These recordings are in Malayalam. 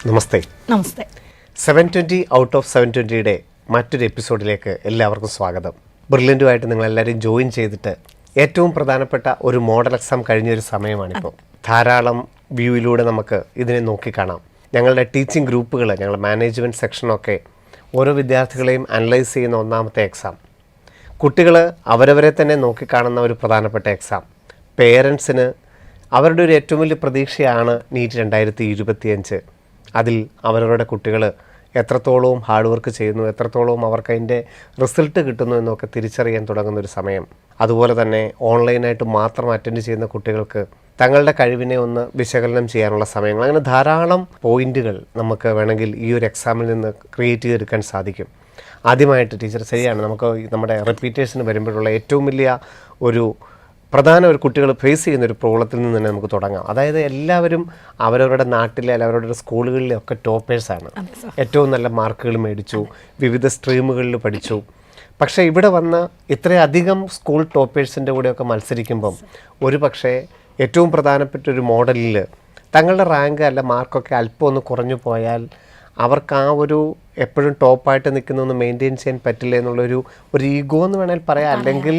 നമസ്തേ. നമസ്തേ. 720 ഔട്ട് ഓഫ് 720യുടെ മറ്റൊരു എപ്പിസോഡിലേക്ക് എല്ലാവർക്കും സ്വാഗതം. ബ്രില്യൻറ്റുമായിട്ട് നിങ്ങളെല്ലാവരും ജോയിൻ ചെയ്തിട്ട് ഏറ്റവും പ്രധാനപ്പെട്ട ഒരു മോഡൽ എക്സാം കഴിഞ്ഞൊരു സമയമാണിപ്പോൾ. ധാരാളം വ്യൂയിലൂടെ നമുക്ക് ഇതിനെ നോക്കിക്കാണാം. ഞങ്ങളുടെ ടീച്ചിങ് ഗ്രൂപ്പുകൾ, ഞങ്ങളുടെ മാനേജ്മെൻറ്റ് സെക്ഷനൊക്കെ ഓരോ വിദ്യാർത്ഥികളെയും അനലൈസ് ചെയ്യുന്ന ഒന്നാമത്തെ എക്സാം. കുട്ടികൾ അവരവരെ തന്നെ നോക്കിക്കാണുന്ന ഒരു പ്രധാനപ്പെട്ട എക്സാം. പേരൻസിന് അവരുടെ ഒരു ഏറ്റവും വലിയ പ്രതീക്ഷയാണ് നീറ്റ് 2025. അതിൽ അവരവരുടെ കുട്ടികൾ എത്രത്തോളവും ഹാർഡ് വർക്ക് ചെയ്യുന്നു, എത്രത്തോളവും അവർക്ക് അതിൻ്റെ റിസൾട്ട് കിട്ടുന്നു എന്നൊക്കെ തിരിച്ചറിയാൻ തുടങ്ങുന്നൊരു സമയം. അതുപോലെ തന്നെ ഓൺലൈനായിട്ട് മാത്രം അറ്റൻഡ് ചെയ്യുന്ന കുട്ടികൾക്ക് തങ്ങളുടെ കഴിവിനെ ഒന്ന് വിശകലനം ചെയ്യാനുള്ള സമയങ്ങൾ. അങ്ങനെ ധാരാളം പോയിന്റുകൾ നമുക്ക് വേണമെങ്കിൽ ഈ ഒരു എക്സാമിൽ നിന്ന് ക്രിയേറ്റ് ചെയ്തെടുക്കാൻ സാധിക്കും. ആദ്യമായിട്ട് ടീച്ചർ ശരിയാണ്, നമുക്ക് നമ്മുടെ റിപ്പീറ്റേഷന് വരുമ്പോഴുള്ള ഏറ്റവും വലിയ ഒരു പ്രധാന ഒരു കുട്ടികൾ ഫേസ് ചെയ്യുന്ന ഒരു പ്രോബ്ലത്തിൽ നിന്ന് തന്നെ നമുക്ക് തുടങ്ങാം. അതായത് എല്ലാവരും അവരവരുടെ നാട്ടിലെ അല്ല അവരവരുടെ സ്കൂളുകളിലെ ഒക്കെ ടോപ്പേഴ്സാണ്. ഏറ്റവും നല്ല മാർക്കുകൾ മേടിച്ചു, വിവിധ സ്ട്രീമുകളിൽ പഠിച്ചു. പക്ഷേ ഇവിടെ വന്ന് ഇത്രയധികം സ്കൂൾ ടോപ്പേഴ്സിൻ്റെ കൂടെയൊക്കെ മത്സരിക്കുമ്പം ഒരു പക്ഷേ ഏറ്റവും പ്രധാനപ്പെട്ട ഒരു മോഡലിൽ തങ്ങളുടെ റാങ്ക് അല്ല മാർക്കൊക്കെ അല്പം ഒന്ന് കുറഞ്ഞു പോയാൽ അവർക്ക് ആ ഒരു എപ്പോഴും ടോപ്പായിട്ട് നിൽക്കുന്നൊന്ന് മെയിൻറ്റെയിൻ ചെയ്യാൻ പറ്റില്ല എന്നുള്ളൊരു ഈഗോ എന്ന് വേണമെങ്കിൽ പറയാം, അല്ലെങ്കിൽ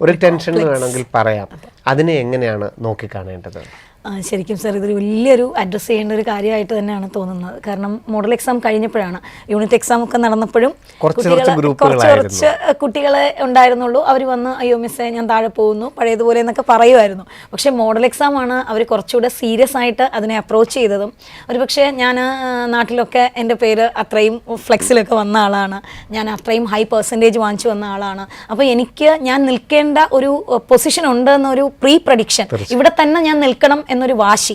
ഒരു ടെൻഷൻ എന്ന് വേണമെങ്കിൽ പറയാം. അതിനെ എങ്ങനെയാണ് നോക്കിക്കാണേണ്ടത്? ശരിക്കും സാർ ഇതൊരു വലിയൊരു അഡ്രസ്സ് ചെയ്യേണ്ട ഒരു കാര്യമായിട്ട് തന്നെയാണ് തോന്നുന്നത്. കാരണം മോഡൽ എക്സാം കഴിഞ്ഞപ്പോഴാണ്, യൂണിറ്റ് എക്സാം ഒക്കെ നടന്നപ്പോഴും കുറച്ച് കുട്ടികളെ ഉണ്ടായിരുന്നുള്ളൂ. അവർ വന്ന് അയ്യോ മിസ്സേ ഞാൻ താഴെ പോകുന്നു പഴയതുപോലെ എന്നൊക്കെ പറയുമായിരുന്നു. പക്ഷേ മോഡൽ എക്സാം ആണ് അവർ കുറച്ചുകൂടെ സീരിയസ് ആയിട്ട് അതിനെ അപ്രോച്ച് ചെയ്തതും. ഒരു പക്ഷേ ഞാൻ നാട്ടിലൊക്കെ എൻ്റെ പേര് അത്രയും ഫ്ലെക്സിലൊക്കെ വന്ന ആളാണ്, ഞാൻ അത്രയും ഹൈ പെർസെൻറ്റേജ് വാങ്ങിച്ചു വന്ന ആളാണ്. അപ്പോൾ എനിക്ക് ഞാൻ നിൽക്കേണ്ട ഒരു പൊസിഷൻ ഉണ്ട് എന്നൊരു പ്രീ പ്രഡിക്ഷൻ, ഇവിടെ തന്നെ ഞാൻ നിൽക്കണം എന്നൊരു വാശി.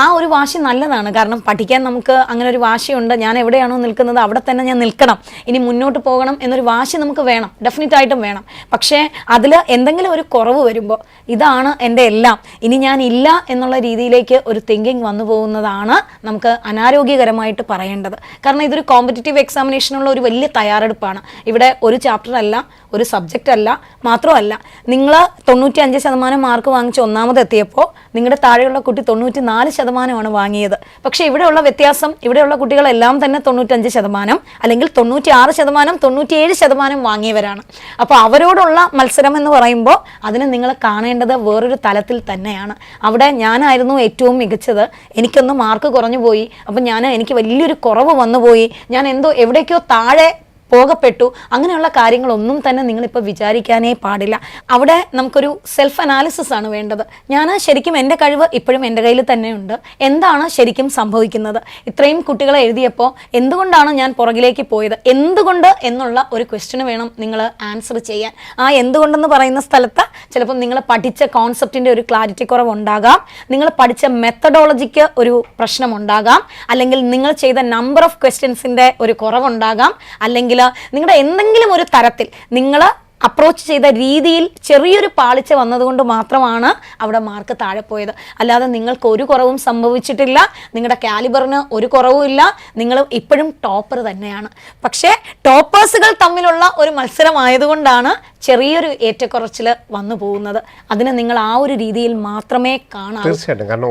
ആ ഒരു വാശി നല്ലതാണ്, കാരണം പഠിക്കാൻ നമുക്ക് അങ്ങനെ ഒരു വാശിയുണ്ട്. ഞാൻ എവിടെയാണോ നിൽക്കുന്നത് അവിടെ തന്നെ ഞാൻ നിൽക്കണം, ഇനി മുന്നോട്ട് പോകണം എന്നൊരു വാശി നമുക്ക് വേണം, ഡെഫിനറ്റ് ആയിട്ടും വേണം. പക്ഷേ അതിൽ എന്തെങ്കിലും ഒരു കുറവ് വരുമ്പോൾ ഇതാണ് എൻ്റെ എല്ലാം, ഇനി ഞാൻ ഇല്ല എന്നുള്ള രീതിയിലേക്ക് ഒരു തിങ്കിങ് വന്നു പോകുന്നതാണ് നമുക്ക് അനാരോഗ്യകരമായിട്ട് പറയേണ്ടത്. കാരണം ഇതൊരു കോമ്പറ്റീറ്റീവ് എക്സാമിനേഷനുള്ള ഒരു വലിയ തയ്യാറെടുപ്പാണ്. ഇവിടെ ഒരു ചാപ്റ്റർ അല്ല, ഒരു സബ്ജക്റ്റ് അല്ല, മാത്രമല്ല നിങ്ങൾ 95% മാർക്ക് വാങ്ങിച്ച് ഒന്നാമതെത്തിയപ്പോൾ നിങ്ങളുടെ താഴെയുള്ള കുട്ടി 94% വാങ്ങിയത്. പക്ഷേ ഇവിടെയുള്ള വ്യത്യാസം, ഇവിടെയുള്ള കുട്ടികളെല്ലാം തന്നെ 95% അല്ലെങ്കിൽ 96%, 97% വാങ്ങിയവരാണ്. അപ്പോൾ അവരോടുള്ള മത്സരം എന്ന് പറയുമ്പോൾ അതിനെ നിങ്ങൾ കാണേണ്ടത് വേറൊരു തലത്തിൽ തന്നെയാണ്. അവിടെ ഞാനായിരുന്നു ഏറ്റവും മികച്ചത്, എനിക്കൊന്ന് മാർക്ക് കുറഞ്ഞു പോയി, അപ്പം എനിക്ക് വലിയൊരു കുറവ് വന്നുപോയി, ഞാൻ എവിടേക്കോ താഴെ പോകപ്പെട്ടു, അങ്ങനെയുള്ള കാര്യങ്ങളൊന്നും തന്നെ നിങ്ങളിപ്പോൾ വിചാരിക്കാനേ പാടില്ല. അവിടെ നമുക്കൊരു സെൽഫ് അനാലിസിസ് ആണ് വേണ്ടത്. ഞാൻ ശരിക്കും എൻ്റെ കഴിവ് ഇപ്പോഴും എൻ്റെ കയ്യിൽ തന്നെയുണ്ട്, എന്താണ് ശരിക്കും സംഭവിക്കുന്നത്, ഇത്രയും കുട്ടികളെ എഴുതിയപ്പോൾ എന്തുകൊണ്ടാണ് ഞാൻ പുറകിലേക്ക് പോയത്, എന്തുകൊണ്ട് എന്നുള്ള ഒരു ക്വസ്റ്റ്യന് വേണം നിങ്ങൾ ആൻസർ ചെയ്യാൻ. ആ എന്തുകൊണ്ടെന്ന് പറയുന്ന സ്ഥലത്ത് ചിലപ്പോൾ നിങ്ങൾ പഠിച്ച കോൺസെപ്റ്റിൻ്റെ ഒരു ക്ലാരിറ്റി കുറവുണ്ടാകാം, നിങ്ങൾ പഠിച്ച മെത്തഡോളജിക്ക് ഒരു പ്രശ്നമുണ്ടാകാം, അല്ലെങ്കിൽ നിങ്ങൾ ചെയ്ത നമ്പർ ഓഫ് ക്വസ്റ്റ്യൻസിൻ്റെ ഒരു കുറവുണ്ടാകാം, അല്ലെങ്കിൽ നിങ്ങളുടെ എന്തെങ്കിലും ഒരു തരത്തിൽ നിങ്ങൾ അപ്രോച്ച് ചെയ്ത രീതിയിൽ ചെറിയൊരു പാളിച്ച വന്നതുകൊണ്ട് മാത്രമാണ് അവിടെ മാർക്ക് താഴെ പോയത്. അല്ലാതെ നിങ്ങൾക്ക് ഒരു കുറവും സംഭവിച്ചിട്ടില്ല, നിങ്ങളുടെ കാലിബറിന് ഒരു കുറവും ഇല്ല, നിങ്ങൾ ഇപ്പോഴും ടോപ്പർ തന്നെയാണ്. പക്ഷേ ടോപ്പേഴ്സുകൾ തമ്മിലുള്ള ഒരു മത്സരമായതുകൊണ്ടാണ് ചെറിയൊരു ഏറ്റക്കുറച്ചിൽ വന്നു പോകുന്നത്. അതിനെ നിങ്ങൾ ആ ഒരു രീതിയിൽ മാത്രമേ കാണാവൂ. തീർച്ചയായിട്ടും, കാരണം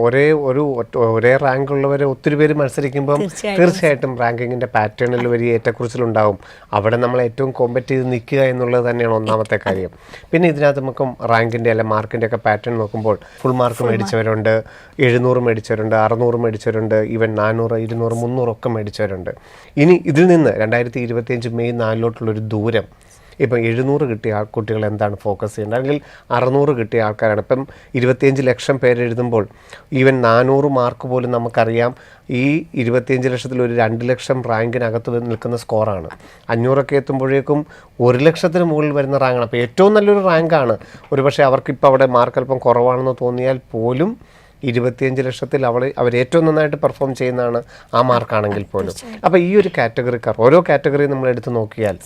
ഒരേ റാങ്ക് ഉള്ളവരെ ഒത്തിരി പേര് മത്സരിക്കുമ്പോൾ തീർച്ചയായിട്ടും റാങ്കിങ്ങിന്റെ പാറ്റേണിൽ വലിയ ഏറ്റക്കുറച്ചിലുണ്ടാവും. അവിടെ നമ്മൾ ഏറ്റവും കോമ്പറ്റ് ചെയ്ത് നിൽക്കുക എന്നുള്ളത് തന്നെയാണ് ഒന്നാമത്തെ കാര്യം. പിന്നെ ഇതിനകത്ത് നമുക്ക് റാങ്കിൻ്റെ അല്ല മാർക്കിൻ്റെ ഒക്കെ പാറ്റേൺ നോക്കുമ്പോൾ ഫുൾ മാർക്ക് മേടിച്ചവരുണ്ട്, 700 മേടിച്ചവരുണ്ട്, 600 മേടിച്ചവരുണ്ട്, ഈവൻ 400, 200, 300 ഒക്കെ മേടിച്ചവരുണ്ട്. ഇനി ഇതിൽ നിന്ന് 2025 മെയ് 4 ദൂരം, ഇപ്പം 700 കിട്ടിയ കുട്ടികൾ എന്താണ് ഫോക്കസ് ചെയ്യേണ്ടത്, അല്ലെങ്കിൽ 600 കിട്ടിയ ആൾക്കാരാണ്. ഇപ്പം 25 ലക്ഷം പേര് എഴുതുമ്പോൾ ഈവൻ 400 മാർക്ക് പോലും നമുക്കറിയാം ഈ 25 ലക്ഷത്തിൽ ഒരു 2 ലക്ഷം റാങ്കിനകത്ത് നിൽക്കുന്ന സ്കോറാണ്. 500 എത്തുമ്പോഴേക്കും 1 ലക്ഷത്തിന് മുകളിൽ വരുന്ന റാങ്കാണ്. അപ്പോൾ ഏറ്റവും നല്ലൊരു റാങ്കാണ്. ഒരുപക്ഷെ അവർക്കിപ്പോൾ അവിടെ മാർക്ക് അല്പം കുറവാണെന്ന് തോന്നിയാൽ പോലും 25 ലക്ഷത്തിൽ അവർ ഏറ്റവും നന്നായിട്ട് പെർഫോം ചെയ്യുന്നതാണ് ആ മാർക്കാണെങ്കിൽ പോലും. അപ്പോൾ ഈ ഒരു കാറ്റഗറിക്കാർ, ഓരോ കാറ്റഗറി നമ്മൾ എടുത്ത് നോക്കിയാൽ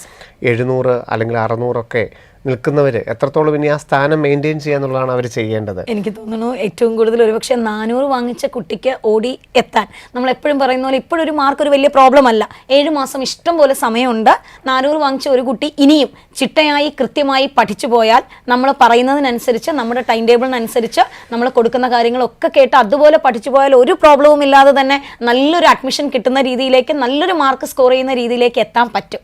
700 അല്ലെങ്കിൽ 600 ഒക്കെ നിൽക്കുന്നവർ എത്രത്തോളം ഇനി ആ സ്ഥാനം മെയിൻറ്റെയിൻ ചെയ്യാന്നുള്ളതാണ് അവർ ചെയ്യേണ്ടത്. എനിക്ക് തോന്നുന്നു ഏറ്റവും കൂടുതൽ ഒരുപക്ഷെ 400 വാങ്ങിച്ച കുട്ടിക്ക് ഓടി എത്താൻ നമ്മൾ എപ്പോഴും പറയുന്ന പോലെ ഇപ്പോഴൊരു മാർക്ക് ഒരു വലിയ പ്രോബ്ലം അല്ല. 7 മാസം ഇഷ്ടം പോലെ സമയമുണ്ട്. 400 വാങ്ങിച്ച ഒരു കുട്ടി ഇനിയും ചിട്ടയായി കൃത്യമായി പഠിച്ചു പോയാൽ നമ്മൾ പറയുന്നതിനനുസരിച്ച് നമ്മുടെ ടൈം ടേബിളിനനുസരിച്ച് നമ്മൾ കൊടുക്കുന്ന കാര്യങ്ങളൊക്കെ കേട്ട് അതുപോലെ പഠിച്ചു പോയാൽ ഒരു പ്രോബ്ലവും ഇല്ലാതെ തന്നെ നല്ലൊരു അഡ്മിഷൻ കിട്ടുന്ന രീതിയിലേക്ക് നല്ലൊരു മാർക്ക് സ്കോർ ചെയ്യുന്ന രീതിയിലേക്ക് എത്താൻ പറ്റും.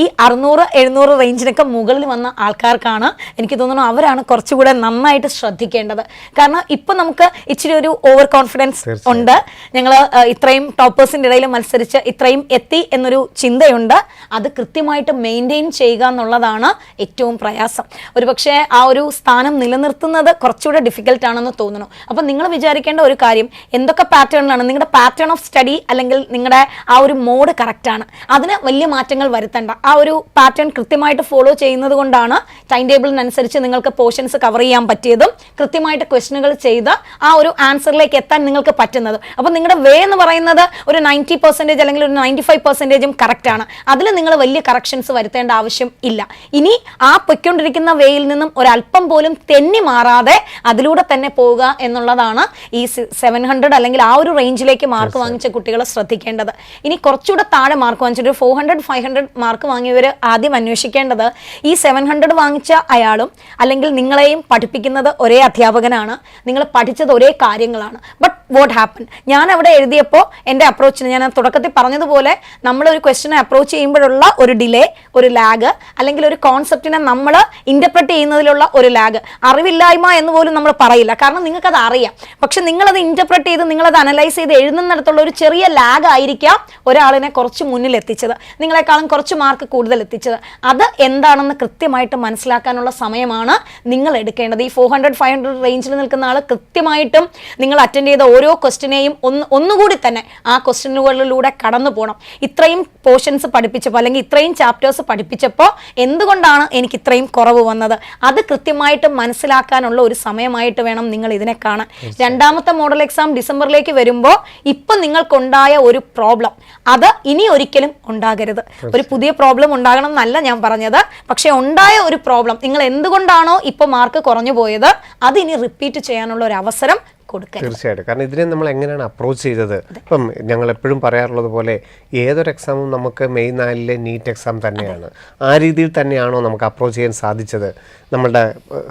ഈ 600-700 റേഞ്ചിനൊക്കെ മുകളിൽ വന്ന ആൾക്കാർക്കാണ് എനിക്ക് തോന്നുന്നു അവരാണ് കുറച്ചുകൂടെ നന്നായിട്ട് ശ്രദ്ധിക്കേണ്ടത്. കാരണം ഇപ്പം നമുക്ക് ഇച്ചിരി ഒരു ഓവർ കോൺഫിഡൻസ് ഉണ്ട്. ഞങ്ങൾ ഇത്രയും ടോപ്പേഴ്സിൻ്റെ ഇടയിൽ മത്സരിച്ച് ഇത്രയും എത്തി എന്നൊരു ചിന്തയുണ്ട്. അത് കൃത്യമായിട്ട് മെയിൻറ്റെയിൻ ചെയ്യുക എന്നുള്ളതാണ് ഏറ്റവും പ്രയാസം. ഒരുപക്ഷെ ആ ഒരു സ്ഥാനം നിലനിർത്തുന്നത് കുറച്ചുകൂടെ ഡിഫിക്കൽട്ട് ആണെന്ന് തോന്നുന്നു. അപ്പം നിങ്ങൾ വിചാരിക്കേണ്ട ഒരു കാര്യം, എന്തൊക്കെ പാറ്റേണിലാണ് നിങ്ങളുടെ പാറ്റേൺ ഓഫ് സ്റ്റഡി അല്ലെങ്കിൽ നിങ്ങളുടെ ആ ഒരു മോഡ് കറക്റ്റാണ്, അതിന് വലിയ മാറ്റങ്ങൾ വരുത്തേണ്ട. ആ ഒരു പാറ്റേൺ കൃത്യമായിട്ട് ഫോളോ ചെയ്യുന്നത് കൊണ്ടാണ് ടൈം ടേബിളിനനുസരിച്ച് നിങ്ങൾക്ക് പോർഷൻസ് കവർ ചെയ്യാൻ പറ്റിയതും കൃത്യമായിട്ട് ക്വസ്റ്റനുകൾ ചെയ്ത് ആ ഒരു ആൻസറിലേക്ക് എത്താൻ നിങ്ങൾക്ക് പറ്റുന്നത്. അപ്പം നിങ്ങളുടെ വേ എന്ന് പറയുന്നത് ഒരു 90% അല്ലെങ്കിൽ ഒരു 95% കറക്റ്റാണ്. അതിൽ നിങ്ങൾ വലിയ കറക്ഷൻസ് വരുത്തേണ്ട ആവശ്യം ഇല്ല. ഇനി ആ പൊയ്ക്കൊണ്ടിരിക്കുന്ന വേയിൽ നിന്നും ഒരല്പം പോലും തെന്നി മാറാതെ അതിലൂടെ തന്നെ പോവുക എന്നുള്ളതാണ് ഈ 700 അല്ലെങ്കിൽ ആ ഒരു റേഞ്ചിലേക്ക് മാർക്ക് വാങ്ങിച്ച കുട്ടികളെ ശ്രദ്ധിക്കേണ്ടത്. ഇനി കുറച്ചുകൂടെ താഴെ മാർക്ക് വാങ്ങിച്ചിട്ട് 400-500 മാർക്ക് വാങ്ങിയവർ ആദ്യം അന്വേഷിക്കേണ്ടത് ഈ 700 വാങ്ങിച്ച അയാളും അല്ലെങ്കിൽ നിങ്ങളെയും പഠിപ്പിക്കുന്നത് ഒരേ അധ്യാപകനാണ്, നിങ്ങൾ പഠിച്ചത് ഒരേ കാര്യങ്ങളാണ്. ബട്ട് വാട്ട് ഹാപ്പൻ, ഞാൻ അവിടെ എഴുതിയപ്പോൾ എൻ്റെ അപ്രോച്ചിന് ഞാൻ തുടക്കത്തിൽ പറഞ്ഞതുപോലെ നമ്മളൊരു ക്വസ്റ്റിനെ അപ്രോച്ച് ചെയ്യുമ്പോഴുള്ള ഒരു ഡിലേ, ഒരു ലാഗ്, അല്ലെങ്കിൽ ഒരു കോൺസെപ്റ്റിനെ നമ്മൾ ഇൻ്റർപ്രറ്റ് ചെയ്യുന്നതിലുള്ള ഒരു ലാഗ്, അറിവില്ലായ്മ എന്ന് പോലും നമ്മൾ പറയില്ല, കാരണം നിങ്ങൾക്കത് അറിയാം. പക്ഷെ നിങ്ങളത് ഇൻ്റർപ്രറ്റ് ചെയ്ത് നിങ്ങളത് അനലൈസ് ചെയ്ത് എഴുതുന്നിടത്തുള്ള ഒരു ചെറിയ ലാഗ് ആയിരിക്കാം ഒരാളിനെ കുറച്ച് മുന്നിൽ എത്തിച്ചത്, നിങ്ങളെക്കാളും കുറച്ച് മാർക്ക് കൂടുതൽ എത്തിച്ചത്. അത് എന്താണെന്ന് കൃത്യമായിട്ട് മനസ്സിലാക്കാനുള്ള സമയമാണ് നിങ്ങൾ എടുക്കേണ്ടത്. ഈ 400-500 റേഞ്ചിൽ നിൽക്കുന്ന ആൾ കൃത്യമായിട്ടും നിങ്ങൾ അറ്റൻഡ് ചെയ്ത ഓരോ ക്വസ്റ്റിനെയും ഒന്നുകൂടി തന്നെ ആ ക്വസ്റ്റ്യനുകളിലൂടെ കടന്നു പോകണം. ഇത്രയും പോർഷൻസ് പഠിപ്പിച്ചപ്പോൾ അല്ലെങ്കിൽ ഇത്രയും ചാപ്റ്റേഴ്സ് പഠിപ്പിച്ചപ്പോൾ എന്തുകൊണ്ടാണ് എനിക്ക് ഇത്രയും കുറവ് വന്നത്, അത് കൃത്യമായിട്ട് മനസ്സിലാക്കാനുള്ള ഒരു സമയമായിട്ട് വേണം നിങ്ങൾ ഇതിനെ കാണാൻ. രണ്ടാമത്തെ മോഡൽ എക്സാം ഡിസംബറിലേക്ക് വരുമ്പോൾ ഇപ്പം നിങ്ങൾക്കുണ്ടായ ഒരു പ്രോബ്ലം അത് ഇനി ഒരിക്കലും ഉണ്ടാകരുത്. ഒരു പുതിയ പ്രോബ്ലം ഉണ്ടാകണം എന്നല്ല ഞാൻ പറഞ്ഞത്, പക്ഷെ ഉണ്ടായ ഒരു പ്രോബ്ലം നിങ്ങൾ എന്തുകൊണ്ടാണോ ഇപ്പോൾ മാർക്ക് കുറഞ്ഞു പോയത് അത് ഇനി റിപ്പീറ്റ് ചെയ്യാനുള്ള ഒരു അവസരം കൊടുക്കുക. തീർച്ചയായിട്ടും. കാരണം ഇതിനെ നമ്മൾ എങ്ങനെയാണ് അപ്രോച്ച് ചെയ്തത്, ഇപ്പം ഞങ്ങൾ എപ്പോഴും പറയാറുള്ളത് പോലെ ഏതൊരു എക്സാമും നമുക്ക് മെയ് 4 നീറ്റ് എക്സാം തന്നെയാണ്. ആ രീതിയിൽ തന്നെയാണോ നമുക്ക് അപ്രോച്ച് ചെയ്യാൻ സാധിച്ചത്? നമ്മളുടെ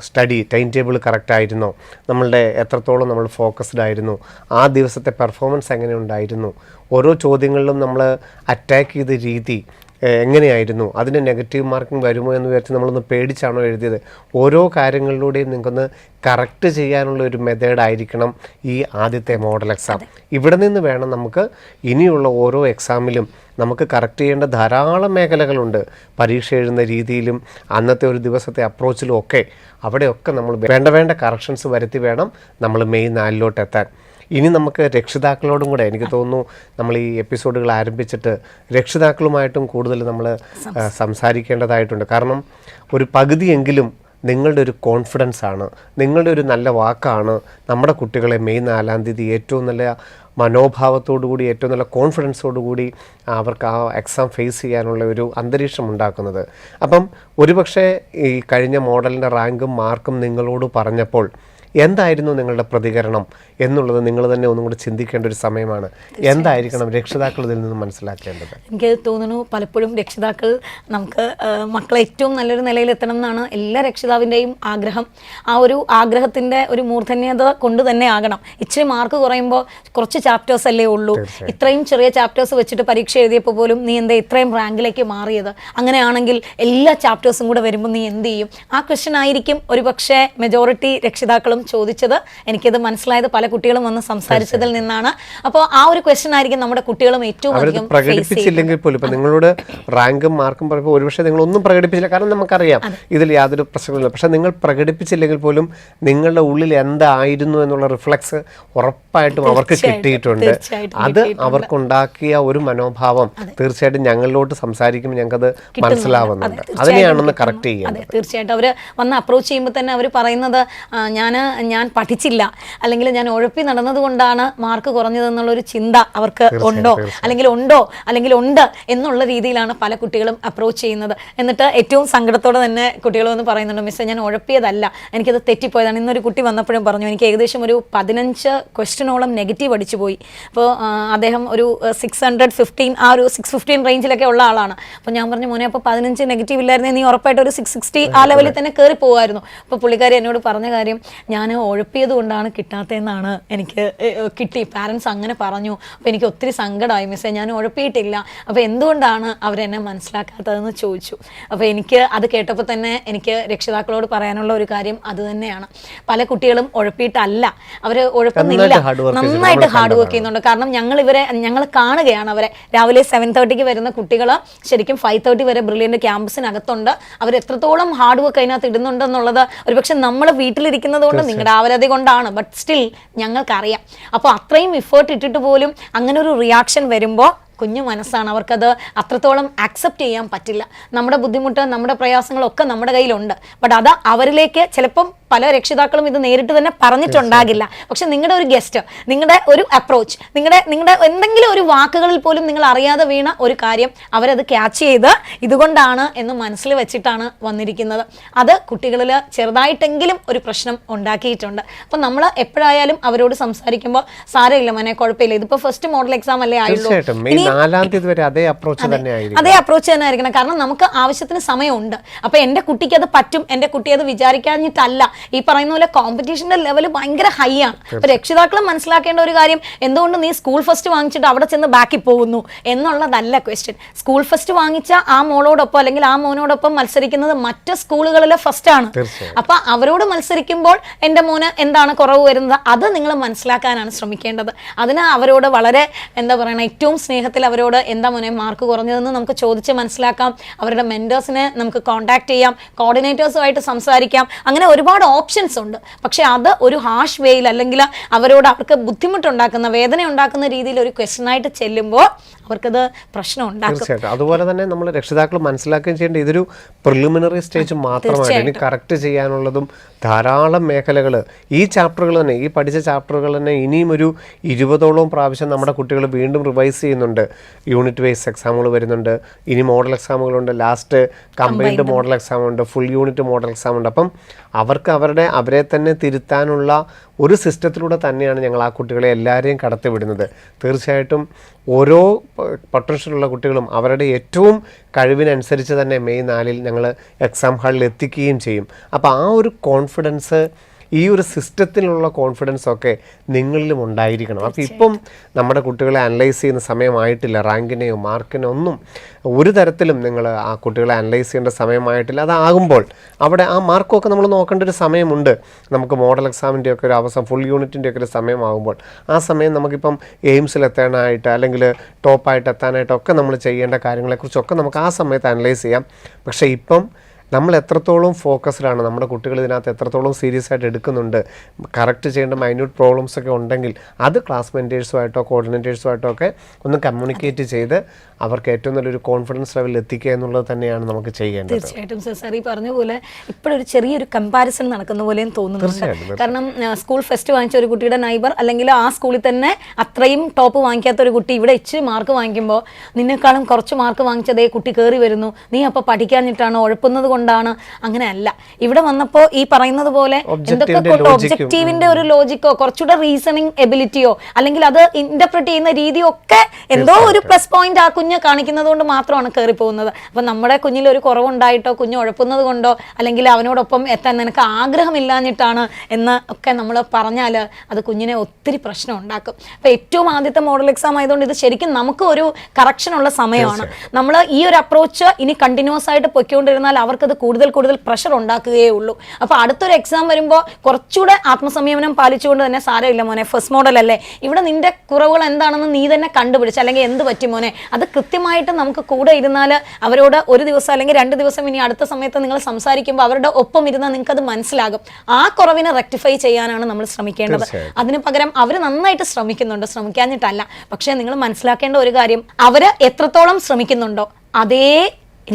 സ്റ്റഡി ടൈം ടേബിൾ കറക്റ്റ് ആയിരുന്നോ? നമ്മളുടെ എത്രത്തോളം നമ്മൾ ഫോക്കസ്ഡ് ആയിരുന്നു? ആ ദിവസത്തെ പെർഫോമൻസ് എങ്ങനെ ഉണ്ടായിരുന്നു? ഓരോ ചോദ്യങ്ങളിലും നമ്മൾ അറ്റാക്ക് ചെയ്ത രീതി എങ്ങനെയായിരുന്നു? അതിന് നെഗറ്റീവ് മാർക്കിംഗ് വരുമോ എന്ന് വിചാരിച്ച് നമ്മളൊന്ന് പേടിച്ചാണോ എഴുതിയത്? ഓരോ കാര്യങ്ങളിലൂടെയും നിങ്ങൾക്കൊന്ന് കറക്റ്റ് ചെയ്യാനുള്ള ഒരു മെത്തേഡ് ആയിരിക്കണം ഈ ആദ്യത്തെ മോഡൽ എക്സാം. ഇവിടെ നിന്ന് വേണം നമുക്ക് ഇനിയുള്ള ഓരോ എക്സാമിലും നമുക്ക് കറക്റ്റ് ചെയ്യേണ്ട ധാരാളം മേഖലകളുണ്ട്. പരീക്ഷ എഴുതുന്ന രീതിയിലും അന്നത്തെ ഒരു ദിവസത്തെ അപ്രോച്ചിലും ഒക്കെ അവിടെയൊക്കെ നമ്മൾ വേണ്ട കറക്ഷൻസ് വരുത്തി വേണം നമ്മൾ മെയ് 4 എത്താൻ. ഇനി നമുക്ക് രക്ഷിതാക്കളോടും കൂടെ എനിക്ക് തോന്നുന്നു നമ്മൾ ഈ എപ്പിസോഡുകൾ ആരംഭിച്ചിട്ട് രക്ഷിതാക്കളുമായിട്ടും കൂടുതൽ നമ്മൾ സംസാരിക്കേണ്ടതായിട്ടുണ്ട്. കാരണം ഒരു പകുതിയെങ്കിലും നിങ്ങളുടെ ഒരു കോൺഫിഡൻസ് ആണ്, നിങ്ങളുടെ ഒരു നല്ല വാക്കാണ് നമ്മുടെ കുട്ടികളെ മെയ് 4 ഏറ്റവും നല്ല മനോഭാവത്തോടു കൂടി ഏറ്റവും നല്ല കോൺഫിഡൻസോടു കൂടി അവർക്ക് ആ എക്സാം ഫേസ് ചെയ്യാനുള്ള ഒരു അന്തരീക്ഷം ഉണ്ടാക്കുന്നത്. അപ്പം ഒരുപക്ഷെ ഈ കഴിഞ്ഞ മോഡലിൻ്റെ റാങ്കും മാർക്കും നിങ്ങളോട് പറഞ്ഞപ്പോൾ എന്തായിരുന്നു നിങ്ങളുടെ പ്രതികരണം എന്നുള്ളത് നിങ്ങൾ തന്നെ ഒന്നും കൂടി ചിന്തിക്കേണ്ട ഒരു സമയമാണ്. എന്തായിരിക്കണം രക്ഷിതാക്കൾ ഇതിൽ നിന്ന് മനസ്സിലാക്കേണ്ടത്? എനിക്ക് തോന്നുന്നു പലപ്പോഴും രക്ഷിതാക്കൾ നമുക്ക് മക്കളെ ഏറ്റവും നല്ലൊരു നിലയിലെത്തണം എന്നാണ് എല്ലാ രക്ഷിതാവിൻ്റെയും ആഗ്രഹം. ആ ഒരു ആഗ്രഹത്തിൻ്റെ ഒരു മൂർധന്യത കൊണ്ട് തന്നെ ആകണം. ഇച്ചിരി മാർക്ക് കുറയുമ്പോൾ കുറച്ച് ചാപ്റ്റേഴ്സ് അല്ലേ ഉള്ളൂ, ഇത്രയും ചെറിയ ചാപ്റ്റേഴ്സ് വെച്ചിട്ട് പരീക്ഷ എഴുതിയപ്പോൾ പോലും നീ എന്താ ഇത്രയും റാങ്കിലേക്ക് മാറിയത്? അങ്ങനെയാണെങ്കിൽ എല്ലാ ചാപ്റ്റേഴ്സും കൂടെ വരുമ്പോൾ നീ എന്ത് ചെയ്യും? ആ ക്വസ്റ്റ്യൻ ആയിരിക്കും ഒരു പക്ഷേ മെജോറിറ്റി രക്ഷിതാക്കളും ചോദിച്ചത്. എനിക്കത് മനസ്സിലായത് പല കുട്ടികളും വന്ന് സംസാരിച്ചതിൽ നിന്നാണ്. അപ്പോൾ ആ ഒരു ക്വസ്റ്റ്യൻ ആയിരിക്കും നമ്മുടെ കുട്ടികളും ഏറ്റവും അധികം പ്രകടിപ്പിച്ചില്ലെങ്കിൽ പോലും ഇപ്പം നിങ്ങളോട് റാങ്കും മാർക്കും പറയുമ്പോൾ ഒരുപക്ഷെ നിങ്ങളൊന്നും പ്രകടിപ്പിച്ചില്ല, കാരണം നമുക്കറിയാം ഇതിൽ യാതൊരു പ്രശ്നമില്ല. പക്ഷെ നിങ്ങൾ പ്രകടിപ്പിച്ചില്ലെങ്കിൽ പോലും നിങ്ങളുടെ ഉള്ളിൽ എന്തായിരുന്നു എന്നുള്ള റിഫ്ലക്സ് ഉറപ്പായിട്ടും അവർക്ക് കിട്ടിയിട്ടുണ്ട്. അത് അവർക്കുണ്ടാക്കിയ ഒരു മനോഭാവം തീർച്ചയായിട്ടും ഞങ്ങളിലോട്ട് സംസാരിക്കുമ്പോൾ ഞങ്ങൾക്കത് മനസ്സിലാവുന്നുണ്ട്. അതിനെയാണെന്ന് കറക്റ്റ് ചെയ്യുന്നത്. തീർച്ചയായിട്ടും അവർ വന്ന് അപ്രോച്ച് ചെയ്യുമ്പോൾ തന്നെ അവർ പറയുന്നത്, ഞാൻ ഞാൻ പഠിച്ചില്ല അല്ലെങ്കിൽ ഞാൻ ഉഴപ്പി നടന്നതുകൊണ്ടാണ് മാർക്ക് കുറഞ്ഞതെന്നുള്ളൊരു ചിന്ത അവർക്ക് ഉണ്ടോ അല്ലെങ്കിൽ ഉണ്ട് എന്നുള്ള രീതിയിലാണ് പല കുട്ടികളും അപ്രോച്ച് ചെയ്യുന്നത്. എന്നിട്ട് ഏറ്റവും സങ്കടത്തോടെ തന്നെ കുട്ടികൾ വന്ന് പറയുന്നുണ്ട്, മിസ്സേ ഞാൻ ഉഴപ്പിയതല്ല, എനിക്കത് തെറ്റിപ്പോയതാണ്. ഇന്നൊരു കുട്ടി വന്നപ്പോഴും പറഞ്ഞു, എനിക്ക് ഏകദേശം ഒരു 15 ക്വസ്റ്റ്യനോളം നെഗറ്റീവ് അടിച്ചു പോയി. അപ്പോൾ അദ്ദേഹം ഒരു 615 ആ ഒരു 615 റേഞ്ചിലൊക്കെ ഉള്ള ആളാണ്. അപ്പോൾ ഞാൻ പറഞ്ഞു, മോനെ അപ്പോൾ 15 നെഗറ്റീവ് ഇല്ലായിരുന്നേ നീ ഉറപ്പായിട്ട് ഒരു 660 ആ ലെവലിൽ തന്നെ കയറി പോകുമായിരുന്നു. അപ്പോൾ പുള്ളിക്കാരി എന്നോട് പറഞ്ഞ കാര്യം, ഞാൻ ഉഴപ്പിയത് കൊണ്ടാണ് കിട്ടാത്തതെന്നാണ് എനിക്ക് കിട്ടി, പാരൻസ് അങ്ങനെ പറഞ്ഞു. അപ്പോൾ എനിക്ക് ഒത്തിരി സങ്കടമായി മിസ്സേ, ഞാൻ ഉഴപ്പിയിട്ടില്ല, അപ്പോൾ എന്തുകൊണ്ടാണ് അവരെന്നെ മനസ്സിലാക്കാത്തതെന്ന് ചോദിച്ചു. അപ്പോൾ എനിക്ക് അത് കേട്ടപ്പോൾ തന്നെ എനിക്ക് രക്ഷിതാക്കളോട് പറയാനുള്ള ഒരു കാര്യം അത് തന്നെയാണ്. പല കുട്ടികളും ഉഴപ്പിയിട്ടല്ല, അവർ ഉഴപ്പുന്നില്ല, നന്നായിട്ട് ഹാർഡ് വർക്ക് ചെയ്യുന്നുണ്ട്. കാരണം ഞങ്ങൾ കാണുകയാണ് അവരെ. രാവിലെ 7:30 വരുന്ന കുട്ടികൾ ശരിക്കും 5:30 വരെ ബ്രില്യൻ്റ് ക്യാമ്പസിനകത്തുണ്ട്. അവർ എത്രത്തോളം ഹാർഡ് വർക്ക് അതിനകത്ത് ഇടുന്നുണ്ടെന്നുള്ളത് ഒരുപക്ഷെ നമ്മൾ വീട്ടിലിരിക്കുന്നത് കൊണ്ട് നിങ്ങളുടെ ആവലാതി കൊണ്ടാണ്, ബട്ട് സ്റ്റിൽ ഞങ്ങൾക്കറിയാം. അപ്പോൾ അത്രയും ഇഫേർട്ട് ഇട്ടിട്ട് പോലും അങ്ങനെ ഒരു റിയാക്ഷൻ വരുമ്പോൾ കുഞ്ഞു മനസ്സാണ്, അവർക്കത് അത്രത്തോളം ആക്സെപ്റ്റ് ചെയ്യാൻ പറ്റില്ല. നമ്മുടെ ബുദ്ധിമുട്ട്, നമ്മുടെ പ്രയാസങ്ങളൊക്കെ നമ്മുടെ കയ്യിലുണ്ട്. ബട്ട് അത് അവരിലേക്ക് ചിലപ്പം പല രക്ഷിതാക്കളും ഇത് നേരിട്ട് തന്നെ പറഞ്ഞിട്ടുണ്ടാകില്ല. പക്ഷെ നിങ്ങളുടെ ഒരു ഗസ്റ്റ്, നിങ്ങളുടെ ഒരു അപ്രോച്ച്, നിങ്ങളുടെ എന്തെങ്കിലും ഒരു വാക്കുകളിൽ പോലും നിങ്ങൾ അറിയാതെ വീണ ഒരു കാര്യം അവരത് ക്യാച്ച് ചെയ്ത് ഇതുകൊണ്ടാണ് എന്ന് മനസ്സിൽ വെച്ചിട്ടാണ് വന്നിരിക്കുന്നത്. അത് കുട്ടികളിൽ ചെറുതായിട്ടെങ്കിലും ഒരു പ്രശ്നം ഉണ്ടാക്കിയിട്ടുണ്ട്. അപ്പം നമ്മൾ എപ്പോഴായാലും അവരോട് സംസാരിക്കുമ്പോൾ സാരമില്ല മോനെ, കുഴപ്പമില്ല, ഇതിപ്പോൾ ഫസ്റ്റ് മോഡൽ എക്സാം അല്ലേ ആയുള്ളൂ, അതേ അപ്രോച്ച് തന്നെ ആയിരിക്കണം. കാരണം നമുക്ക് ആവശ്യത്തിന് സമയമുണ്ട്. അപ്പൊ എന്റെ കുട്ടിക്ക് അത് പറ്റും, എന്റെ കുട്ടി അത് വിചാരിക്കാഞ്ഞിട്ടല്ല. ഈ പറയുന്ന പോലെ കോമ്പറ്റീഷന്റെ ലെവൽ ഭയങ്കര ഹൈ ആണ്. അപ്പൊ രക്ഷിതാക്കളും മനസ്സിലാക്കേണ്ട ഒരു കാര്യം, എന്തുകൊണ്ട് നീ സ്കൂൾ ഫസ്റ്റ് വാങ്ങിച്ചിട്ട് അവിടെ ചെന്ന് ബാക്കിൽ പോകുന്നു എന്നുള്ളതല്ല ക്വസ്റ്റ്യൻ. സ്കൂൾ ഫസ്റ്റ് വാങ്ങിച്ച ആ മോളോടൊപ്പം അല്ലെങ്കിൽ ആ മോനോടൊപ്പം മത്സരിക്കുന്നത് മറ്റ് സ്കൂളുകളിലെ ഫസ്റ്റ് ആണ്. അപ്പൊ അവരോട് മത്സരിക്കുമ്പോൾ എന്റെ മോന് എന്താണ് കുറവ് വരുന്നത്, അത് നിങ്ങൾ മനസ്സിലാക്കാനാണ് ശ്രമിക്കേണ്ടത്. അതിന് അവരോട് വളരെ എന്താ പറയുക, ഏറ്റവും സ്നേഹത്തിൽ അവരോട് എന്താ മോനെ മാർക്ക് കുറഞ്ഞതെന്ന് നമുക്ക് ചോദിച്ച് മനസ്സിലാക്കാം. അവരുടെ മെന്റേഴ്സിനെ നമുക്ക് കോൺടാക്ട് ചെയ്യാം, കോർഡിനേറ്റേഴ്സുമായിട്ട് സംസാരിക്കാം. അങ്ങനെ ഒരുപാട് ഓപ്ഷൻസ് ഉണ്ട്. പക്ഷെ അത് ഒരു ഹാഷ് വേയിൽ അല്ലെങ്കിൽ അവർക്ക് ബുദ്ധിമുട്ടുണ്ടാക്കുന്ന, വേദന ഉണ്ടാക്കുന്ന രീതിയിൽ ഒരു ക്വസ്റ്റ്യൻ ആയിട്ട് ചെല്ലുമ്പോൾ അവർക്കത് പ്രശ്നം ഉണ്ടാക്കും. തീർച്ചയായിട്ടും. അതുപോലെ തന്നെ നമ്മൾ രക്ഷിതാക്കൾ മനസ്സിലാക്കുകയും ചെയ്യേണ്ട ഇതൊരു പ്രിലിമിനറി സ്റ്റേജ് മാത്രമാണ്. ഇനി കറക്റ്റ് ചെയ്യാനുള്ളതും ധാരാളം മേഖലകൾ, ഈ ചാപ്റ്ററുകൾ തന്നെ, ഈ പഠിച്ച ചാപ്റ്ററുകൾ തന്നെ ഇനിയും ഒരു 20ഓളം പ്രാവശ്യം നമ്മുടെ കുട്ടികൾ വീണ്ടും റിവൈസ് ചെയ്യുന്നുണ്ട്. യൂണിറ്റ് വൈസ് എക്സാമുകൾ വരുന്നുണ്ട്, ഇനി മോഡൽ എക്സാമുകളുണ്ട്, ലാസ്റ്റ് കമ്പൈൻഡ് മോഡൽ എക്സാം ഉണ്ട്, ഫുൾ യൂണിറ്റ് മോഡൽ എക്സാം ഉണ്ട്. അപ്പം അവർക്ക് അവരെ തന്നെ തിരുത്താനുള്ള ഒരു സിസ്റ്റത്തിലൂടെ തന്നെയാണ് ഞങ്ങൾ ആ കുട്ടികളെ എല്ലാവരെയും കടത്തിവിടുന്നത്. തീർച്ചയായിട്ടും ഓരോ പൊട്ടൻഷ്യലുള്ള കുട്ടികളും അവരുടെ ഏറ്റവും കഴിവിനനുസരിച്ച് തന്നെ മെയ് 4 ഞങ്ങൾ എക്സാം ഹാളിൽ എത്തിക്കുകയും ചെയ്യും. അപ്പോൾ ആ ഒരു കോൺഫിഡൻസ്, ഈ ഒരു സിസ്റ്റത്തിലുള്ള കോൺഫിഡൻസ് ഒക്കെ നിങ്ങളിലും ഉണ്ടായിരിക്കണം. അപ്പോൾ ഇപ്പം നമ്മുടെ കുട്ടികളെ അനലൈസ് ചെയ്യുന്ന സമയമായിട്ടില്ല. റാങ്കിനെയോ മാർക്കിനോ ഒന്നും ഒരു തരത്തിലും നിങ്ങൾ ആ കുട്ടികളെ അനലൈസ് ചെയ്യേണ്ട സമയമായിട്ടില്ല. അതാകുമ്പോൾ അവിടെ ആ മാർക്കൊക്കെ നമ്മൾ നോക്കേണ്ട ഒരു സമയമുണ്ട്. നമുക്ക് മോഡൽ എക്സാമിൻ്റെ ഒക്കെ ഒരു അവസാനം, ഫുൾ യൂണിറ്റിൻ്റെ ഒക്കെ ഒരു സമയമാകുമ്പോൾ ആ സമയം നമുക്കിപ്പം എയിംസിൽ എത്താനായിട്ട് അല്ലെങ്കിൽ ടോപ്പായിട്ട് എത്താനായിട്ടൊക്കെ നമ്മൾ ചെയ്യേണ്ട കാര്യങ്ങളെക്കുറിച്ചൊക്കെ നമുക്ക് ആ സമയത്ത് അനലൈസ് ചെയ്യാം. പക്ഷേ ഇപ്പം നമ്മൾ എത്രത്തോളം ഫോക്കസ്ഡാണ്, നമ്മുടെ കുട്ടികൾ ഇതിനകത്ത് എത്രത്തോളം സീരിയസ് ആയിട്ട് എടുക്കുന്നുണ്ട്, കറക്റ്റ് ചെയ്യേണ്ട മൈന്യൂട്ട് പ്രോബ്ലംസ് ഒക്കെ ഉണ്ടെങ്കിൽ അത് ക്ലാസ് മെൻറ്റേഴ്സുമായിട്ടോ കോർഡിനേറ്റേഴ്സുമായിട്ടോ ഒക്കെ ഒന്ന് കമ്മ്യൂണിക്കേറ്റ് ചെയ്ത് അവർക്ക് ഏറ്റവും നല്ലൊരു കോൺഫിഡൻസ് ലെവലിൽ എത്തിക്കുക എന്നുള്ളത് തന്നെയാണ് നമുക്ക് ചെയ്യേണ്ടത്. തീർച്ചയായിട്ടും സർ ഈ പറഞ്ഞ പോലെ ഇപ്പോഴൊരു ചെറിയൊരു കമ്പാരിസൺ നടക്കുന്ന പോലെയും തോന്നുന്നുണ്ട്. കാരണം സ്കൂൾ ഫസ്റ്റ് വാങ്ങിച്ച ഒരു കുട്ടിയുടെ നൈബർ അല്ലെങ്കിൽ ആ സ്കൂളിൽ തന്നെ അത്രയും ടോപ്പ് വാങ്ങിക്കാത്ത ഒരു കുട്ടി ഇവിടെ ഇച്ചിരി മാർക്ക് വാങ്ങിക്കുമ്പോൾ നിന്നെക്കാളും കുറച്ച് മാർക്ക് വാങ്ങിച്ചതേ കുട്ടി കയറി വരുന്നു, നീ അപ്പോൾ പഠിക്കാഞ്ഞിട്ടാണ്, ഉഴപ്പുന്നത് കൊണ്ടാണ്. അങ്ങനെയല്ല. ഇവിടെ വന്നപ്പോൾ ഈ പറയുന്നത് പോലെ എന്തൊക്കെ ഒബ്ജക്റ്റീവിന്റെ ഒരു ലോജിക്കോ കുറച്ചുകൂടെ റീസണിങ് എബിലിറ്റിയോ അല്ലെങ്കിൽ അത് ഇന്റർപ്രറ്റ് ചെയ്യുന്ന രീതിയോ ഒക്കെ എന്തോ ഒരു പ്ലസ് പോയിന്റ് ആ കുഞ്ഞ് കാണിക്കുന്നത് കൊണ്ട് മാത്രമാണ് കയറി പോകുന്നത്. അപ്പൊ നമ്മുടെ കുഞ്ഞിൽ ഒരു കുറവുണ്ടായിട്ടോ കുഞ്ഞ് ഉഴപ്പുന്നത് കൊണ്ടോ അല്ലെങ്കിൽ അവനോടൊപ്പം എത്താൻ നിനക്ക് ആഗ്രഹമില്ലാഞ്ഞിട്ടാണ് എന്ന് ഒക്കെ നമ്മൾ പറഞ്ഞാൽ അത് കുഞ്ഞിനെ ഒത്തിരി പ്രശ്നം ഉണ്ടാക്കും. അപ്പൊ ഏറ്റവും ആദ്യത്തെ മോഡൽ എക്സാം ആയതുകൊണ്ട് ഇത് ശരിക്കും നമുക്ക് ഒരു കറക്ഷൻ ഉള്ള സമയമാണ്. നമ്മൾ ഈ ഒരു അപ്രോച്ച് ഇനി കണ്ടിന്യൂസ് ആയിട്ട് പൊയ്ക്കൊണ്ടിരുന്നാൽ അവർക്ക് കൂടുതൽ പ്രഷർ ഉണ്ടാക്കുകയേ ഉള്ളൂ. അപ്പോൾ അടുത്തൊരു എക്സാം വരുമ്പോൾ കുറച്ചുകൂടെ ആത്മസംയമനം പാലിച്ചുകൊണ്ട് തന്നെ സാരമില്ല മോനെ, ഫസ്റ്റ് മോഡൽ അല്ലേ, ഇവിടെ നിന്റെ കുറവുകൾ എന്താണെന്ന് നീ തന്നെ കണ്ടുപിടിച്ച്, അല്ലെങ്കിൽ എന്ത് പറ്റി മോനെ, അത് കൃത്യമായിട്ട് നമുക്ക് കൂടെ ഇരുന്നാൽ അവരോട് ഒരു ദിവസം അല്ലെങ്കിൽ 2 ദിവസം ഇനി അടുത്ത സമയത്ത് നിങ്ങൾ സംസാരിക്കുമ്പോൾ അവരുടെ ഒപ്പം ഇരുന്നാൽ നിങ്ങൾക്ക് അത് മനസ്സിലാകും. ആ കുറവിനെ റെക്ടിഫൈ ചെയ്യാനാണ് നമ്മൾ ശ്രമിക്കേണ്ടത്. അതിന് പകരം അവർ നന്നായിട്ട് ശ്രമിക്കാഞ്ഞിട്ടല്ല. പക്ഷേ നിങ്ങൾ മനസ്സിലാക്കേണ്ട ഒരു കാര്യം, അവർ എത്രത്തോളം ശ്രമിക്കുന്നുണ്ടോ അതേ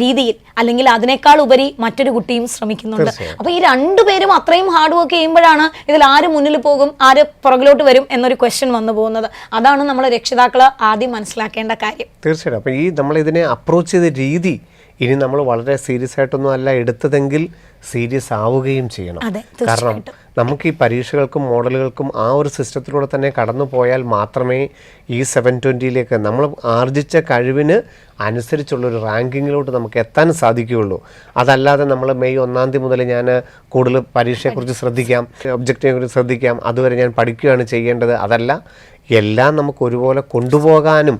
രീതിയിൽ അല്ലെങ്കിൽ അതിനേക്കാൾ ഉപരി മറ്റൊരു കുട്ടിയും ശ്രമിക്കുന്നുണ്ട്. അപ്പൊ ഈ രണ്ടുപേരും അത്രയും ഹാർഡ് വർക്ക് ചെയ്യുമ്പോഴാണ് ഇതിൽ ആര് മുന്നിൽ പോകും, ആര് പുറകിലോട്ട് വരും എന്നൊരു ക്വസ്റ്റ്യൻ വന്നു പോകുന്നത്. അതാണ് നമ്മൾ രക്ഷിതാക്കൾ ആദ്യം മനസ്സിലാക്കേണ്ട കാര്യം. തീർച്ചയായിട്ടും. അപ്പോൾ ഈ നമ്മൾ ഇതിനെ അപ്രോച്ച് ചെയ്ത രീതി ഇനി നമ്മൾ വളരെ സീരിയസ് ആയിട്ടൊന്നും അല്ല എടുത്തതെങ്കിൽ സീരിയസ് ആവുകയും ചെയ്യണം. കാരണം നമുക്ക് ഈ പരീക്ഷകൾക്കും മോഡലുകൾക്കും ആ ഒരു സിസ്റ്റത്തിലൂടെ തന്നെ കടന്നു പോയാൽ മാത്രമേ ഈ 720 നമ്മൾ ആർജിച്ച കഴിവിന് അനുസരിച്ചുള്ളൊരു റാങ്കിങ്ങിലോട്ട് നമുക്ക് എത്താൻ സാധിക്കുകയുള്ളൂ. അതല്ലാതെ നമ്മൾ മെയ് 1 തീയതി മുതൽ ഞാൻ കൂടുതൽ പരീക്ഷയെക്കുറിച്ച് ശ്രദ്ധിക്കാം, ഒബ്ജക്റ്റിനെ കുറിച്ച് ശ്രദ്ധിക്കാം, അതുവരെ ഞാൻ പഠിക്കുകയാണ് ചെയ്യേണ്ടത്, അതല്ല. എല്ലാം നമുക്ക് ഒരുപോലെ കൊണ്ടുപോകാനും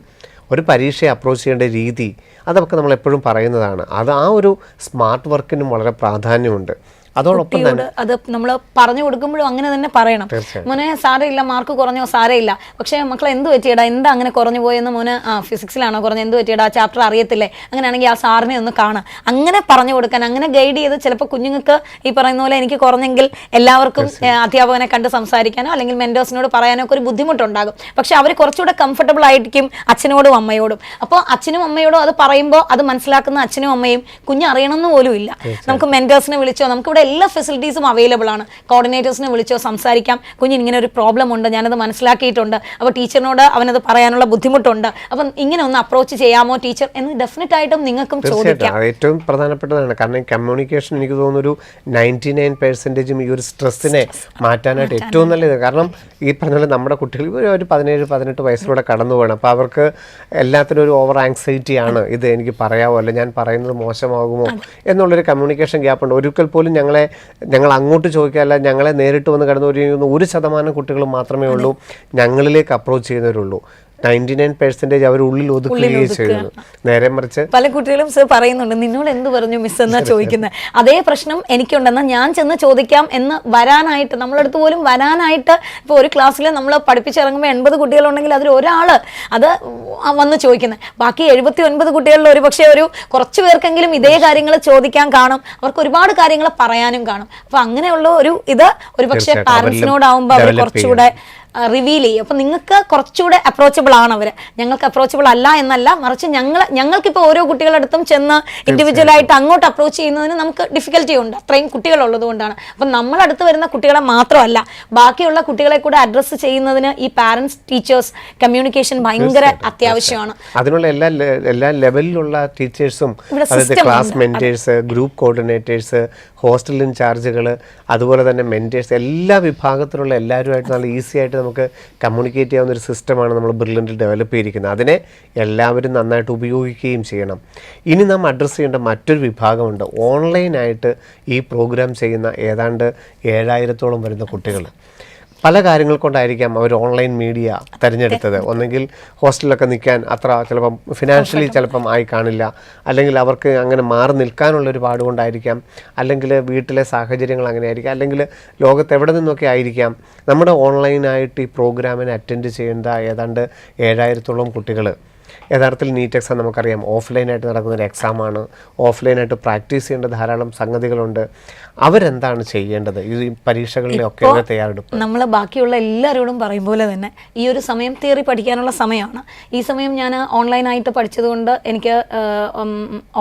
ഒരു പരീക്ഷയെ അപ്രോച്ച് ചെയ്യേണ്ട രീതി അതൊക്കെ നമ്മൾ എപ്പോഴും പറയുന്നതാണ്. അത് ആ ഒരു സ്മാർട്ട് വർക്കിനും വളരെ പ്രാധാന്യമുണ്ട്. അതോടൊപ്പം തന്നെ അത് നമ്മൾ പറഞ്ഞു കൊടുക്കുമ്പോഴും അങ്ങനെ തന്നെ പറയണം. മോനെ സാരയില്ല, മാർക്ക് കുറഞ്ഞോ സാരയില്ല, പക്ഷേ മക്കളെ എന്ത് പറ്റിയടാ, എന്താ അങ്ങനെ കുറഞ്ഞു പോയെന്ന്, മോന് ഫിസിക്സിലാണോ കുറഞ്ഞ, എന്ത് പറ്റിയടാ, ചാപ്റ്റർ അറിയത്തില്ലേ, അങ്ങനെയാണെങ്കിൽ ആ സാറിനെ ഒന്ന് കാണാം, അങ്ങനെ പറഞ്ഞു കൊടുക്കാൻ, അങ്ങനെ ഗൈഡ് ചെയ്ത് ചിലപ്പോൾ കുഞ്ഞുങ്ങൾക്ക് ഈ പറയുന്ന പോലെ എനിക്ക് കുറഞ്ഞെങ്കിൽ എല്ലാവർക്കും അധ്യാപകനെ കണ്ട് സംസാരിക്കാനോ അല്ലെങ്കിൽ മെന്റേഴ്സിനോട് പറയാനോ ഒക്കെ ഒരു ബുദ്ധിമുട്ടുണ്ടാകും. പക്ഷെ അവർ കുറച്ചുകൂടെ കംഫർട്ടബിൾ ആയിരിക്കും അച്ഛനോടും അമ്മയോടും. അപ്പോൾ അച്ഛനും അമ്മയോടും അത് പറയുമ്പോൾ അത് മനസ്സിലാക്കുന്ന അച്ഛനും അമ്മയും കുഞ്ഞ് അറിയണമെന്ന് പോലും ഇല്ല. നമുക്ക് മെന്റേഴ്സിനെ വിളിച്ചോ, നമുക്കിവിടെ എല്ലാ ഫെസിലിറ്റീസും അവൈലബിൾ ആണ്. കോർഡിനേറ്റേഴ്സിനെ വിളിച്ചോ സംസാരിക്കാം, കുഞ്ഞിന് ഇങ്ങനെ ഒരു പ്രോബ്ലം ഉണ്ട്, ഞാനത് മനസ്സിലാക്കിയിട്ടുണ്ട്, അപ്പോൾ ടീച്ചറിനോട് അവനത് പറയാനുള്ള ബുദ്ധിമുട്ടുണ്ട്, അപ്പം ഇങ്ങനെ ഒന്ന് അപ്രോച്ച് ചെയ്യാമോ ടീച്ചർ എന്ന് ഡെഫിനറ്റ് ആയിട്ടും നിങ്ങൾക്കും ചോദിക്കാം. ഏറ്റവും പ്രധാനപ്പെട്ടതാണ്. കാരണം കമ്മ്യൂണിക്കേഷൻ എനിക്ക് തോന്നുന്നു ഒരു 99% ഈ ഒരു സ്ട്രെസ്സിനെ മാറ്റാനായിട്ട് ഏറ്റവും നല്ലത്. കാരണം ഈ പറഞ്ഞ പോലെ നമ്മുടെ കുട്ടികൾ ഒരു 17-18 വയസ്സിലൂടെ കടന്നു പോകണം. അപ്പോൾ അവർക്ക് എല്ലാത്തിനും ഒരു ഓവർ ആങ്സൈറ്റി ആണ്, ഇത് എനിക്ക് പറയാമോ അല്ല ഞാൻ പറയുന്നത് മോശമാകുമോ എന്നുള്ളൊരു കമ്മ്യൂണിക്കേഷൻ ഗ്യാപ്പ് ഉണ്ട്. ഒരിക്കൽ പോലും ഞങ്ങൾ അങ്ങോട്ട് ചോദിക്കാല്ല, ഞങ്ങളെ നേരിട്ട് വന്ന് കടന്നു വരുന്ന 1% കുട്ടികൾ മാത്രമേ ഉള്ളൂ ഞങ്ങളിലേക്ക് അപ്രോച്ച് ചെയ്യുന്നവരുള്ളൂ. 99% അവർ ഉള്ളിൽ ഒതുക്കുകയും ചെയ്യുന്നു. നേരെ മറിച്ച് പല കുട്ടികളും സർ പറയുന്നുണ്ട്, നിന്നോട് എന്ത് പറഞ്ഞു മിസ് എന്നാ ചോദിക്കുന്നത്. അതേ പ്രശ്നം എനിക്കുണ്ടെന്നാൽ ഞാൻ ചെന്ന് ചോദിക്കാം എന്ന് വരാനായിട്ട്, നമ്മളടുത്ത് പോലും വരാനായിട്ട്, ഇപ്പോൾ ഒരു ക്ലാസ്സിൽ നമ്മൾ പഠിപ്പിച്ചിറങ്ങുമ്പോൾ 80 കുട്ടികളുണ്ടെങ്കിൽ അതിൽ ഒരാൾ അത് വന്ന് ചോദിക്കുന്നത്. ബാക്കി 79 കുട്ടികളിൽ ഒരു പക്ഷേ ഒരു കുറച്ച് പേർക്കെങ്കിലും ഇതേ കാര്യങ്ങൾ ചോദിക്കാൻ കാണും, അവർക്ക് ഒരുപാട് കാര്യങ്ങൾ പറയാനും കാണും. അപ്പൊ അങ്ങനെയുള്ള ഒരു ഇത് ഒരു പക്ഷേ പാരന്റ്സിനോടാവുമ്പോൾ അവർ കുറച്ചുകൂടെ റിവീൽ ചെയ്യും. അപ്പം നിങ്ങൾക്ക് കുറച്ചുകൂടെ അപ്രോച്ചബിൾ ആണ് അവർ. ഞങ്ങൾക്ക് അപ്രോച്ചബിൾ അല്ല എന്നല്ല, മറിച്ച് ഞങ്ങൾക്കിപ്പോൾ ഓരോ കുട്ടികളടുത്തും ചെന്ന് ഇൻഡിവിജ്വലായിട്ട് അങ്ങോട്ട് അപ്രോച്ച് ചെയ്യുന്നതിന് നമുക്ക് ഡിഫിക്കൽറ്റി ഉണ്ട്, അത്രയും കുട്ടികളുള്ളത് കൊണ്ടാണ്. അപ്പം നമ്മളടുത്ത് വരുന്ന കുട്ടികളെ മാത്രമല്ല ബാക്കിയുള്ള കുട്ടികളെ കൂടെ അഡ്രസ്സ് ചെയ്യുന്നതിന് ഈ പാരന്റ്സ് ടീച്ചേഴ്സ് കമ്മ്യൂണിക്കേഷൻ ഭയങ്കര അത്യാവശ്യമാണ്. അതിനുള്ള എല്ലാ ലെവലിലുള്ള ടീച്ചേഴ്സും, അതായത് class mentors, group coordinators, hostel ഇൻചാർജുകൾ, അതുപോലെ തന്നെ മെന്റേഴ്സ്, എല്ലാ വിഭാഗത്തിലുള്ള എല്ലാവരുമായിട്ട് നല്ല ഈസി ആയിട്ട് നമുക്ക് കമ്മ്യൂണിക്കേറ്റ് ചെയ്യാവുന്ന ഒരു സിസ്റ്റമാണ് നമ്മൾ ബ്രില്യൻറ്റിൽ ഡെവലപ്പ് ചെയ്തിരിക്കുന്നത്. അതിനെ എല്ലാവരും നന്നായിട്ട് ഉപയോഗിക്കുകയും ചെയ്യണം. ഇനി നാം അഡ്രസ്സ് ചെയ്യേണ്ട മറ്റൊരു വിഭാഗമുണ്ട്. ഓൺലൈനായിട്ട് ഈ പ്രോഗ്രാം ചെയ്യുന്ന ഏതാണ്ട് 7000-ഓളം വരുന്ന കുട്ടികൾ. പല കാര്യങ്ങൾ കൊണ്ടായിരിക്കാം അവർ ഓൺലൈൻ മീഡിയ തിരഞ്ഞെടുത്തത്. ഒന്നെങ്കിൽ ഹോസ്റ്റലിലൊക്കെ നിൽക്കാൻ അത്ര ചിലപ്പം ഫിനാൻഷ്യലി ചിലപ്പം ആയി കാണില്ല, അല്ലെങ്കിൽ അവർക്ക് അങ്ങനെ മാറി നിൽക്കാനുള്ളൊരു പാടുകൊണ്ടായിരിക്കാം, അല്ലെങ്കിൽ വീട്ടിലെ സാഹചര്യങ്ങൾ അങ്ങനെ ആയിരിക്കാം, അല്ലെങ്കിൽ ലോകത്ത് എവിടെ നിന്നൊക്കെ ആയിരിക്കാം. നമ്മുടെ ഓൺലൈനായിട്ട് ഈ പ്രോഗ്രാമിനെ അറ്റൻഡ് ചെയ്യേണ്ട ഏതാണ്ട് 7000-ഓളം കുട്ടികൾ. യഥാർത്ഥത്തിൽ നീറ്റ് എക്സാം നമുക്കറിയാം ഓഫ്ലൈനായിട്ട് നടക്കുന്നൊരു എക്സാമാണ്. ഓഫ്ലൈനായിട്ട് പ്രാക്ടീസ് ചെയ്യേണ്ട ധാരാളം സംഗതികളുണ്ട്. അവരെന്താണ് ചെയ്യേണ്ടത് ഈ പരീക്ഷകളിലൊക്കെ തയ്യാറെടുപ്പ്? നമ്മൾ ബാക്കിയുള്ള എല്ലാവരോടും പറയും പോലെ തന്നെ ഈ ഒരു സമയം തിയറി പഠിക്കാനുള്ള സമയമാണ്. ഈ സമയം ഞാൻ ഓൺലൈനായിട്ട് പഠിച്ചതുകൊണ്ട് എനിക്ക്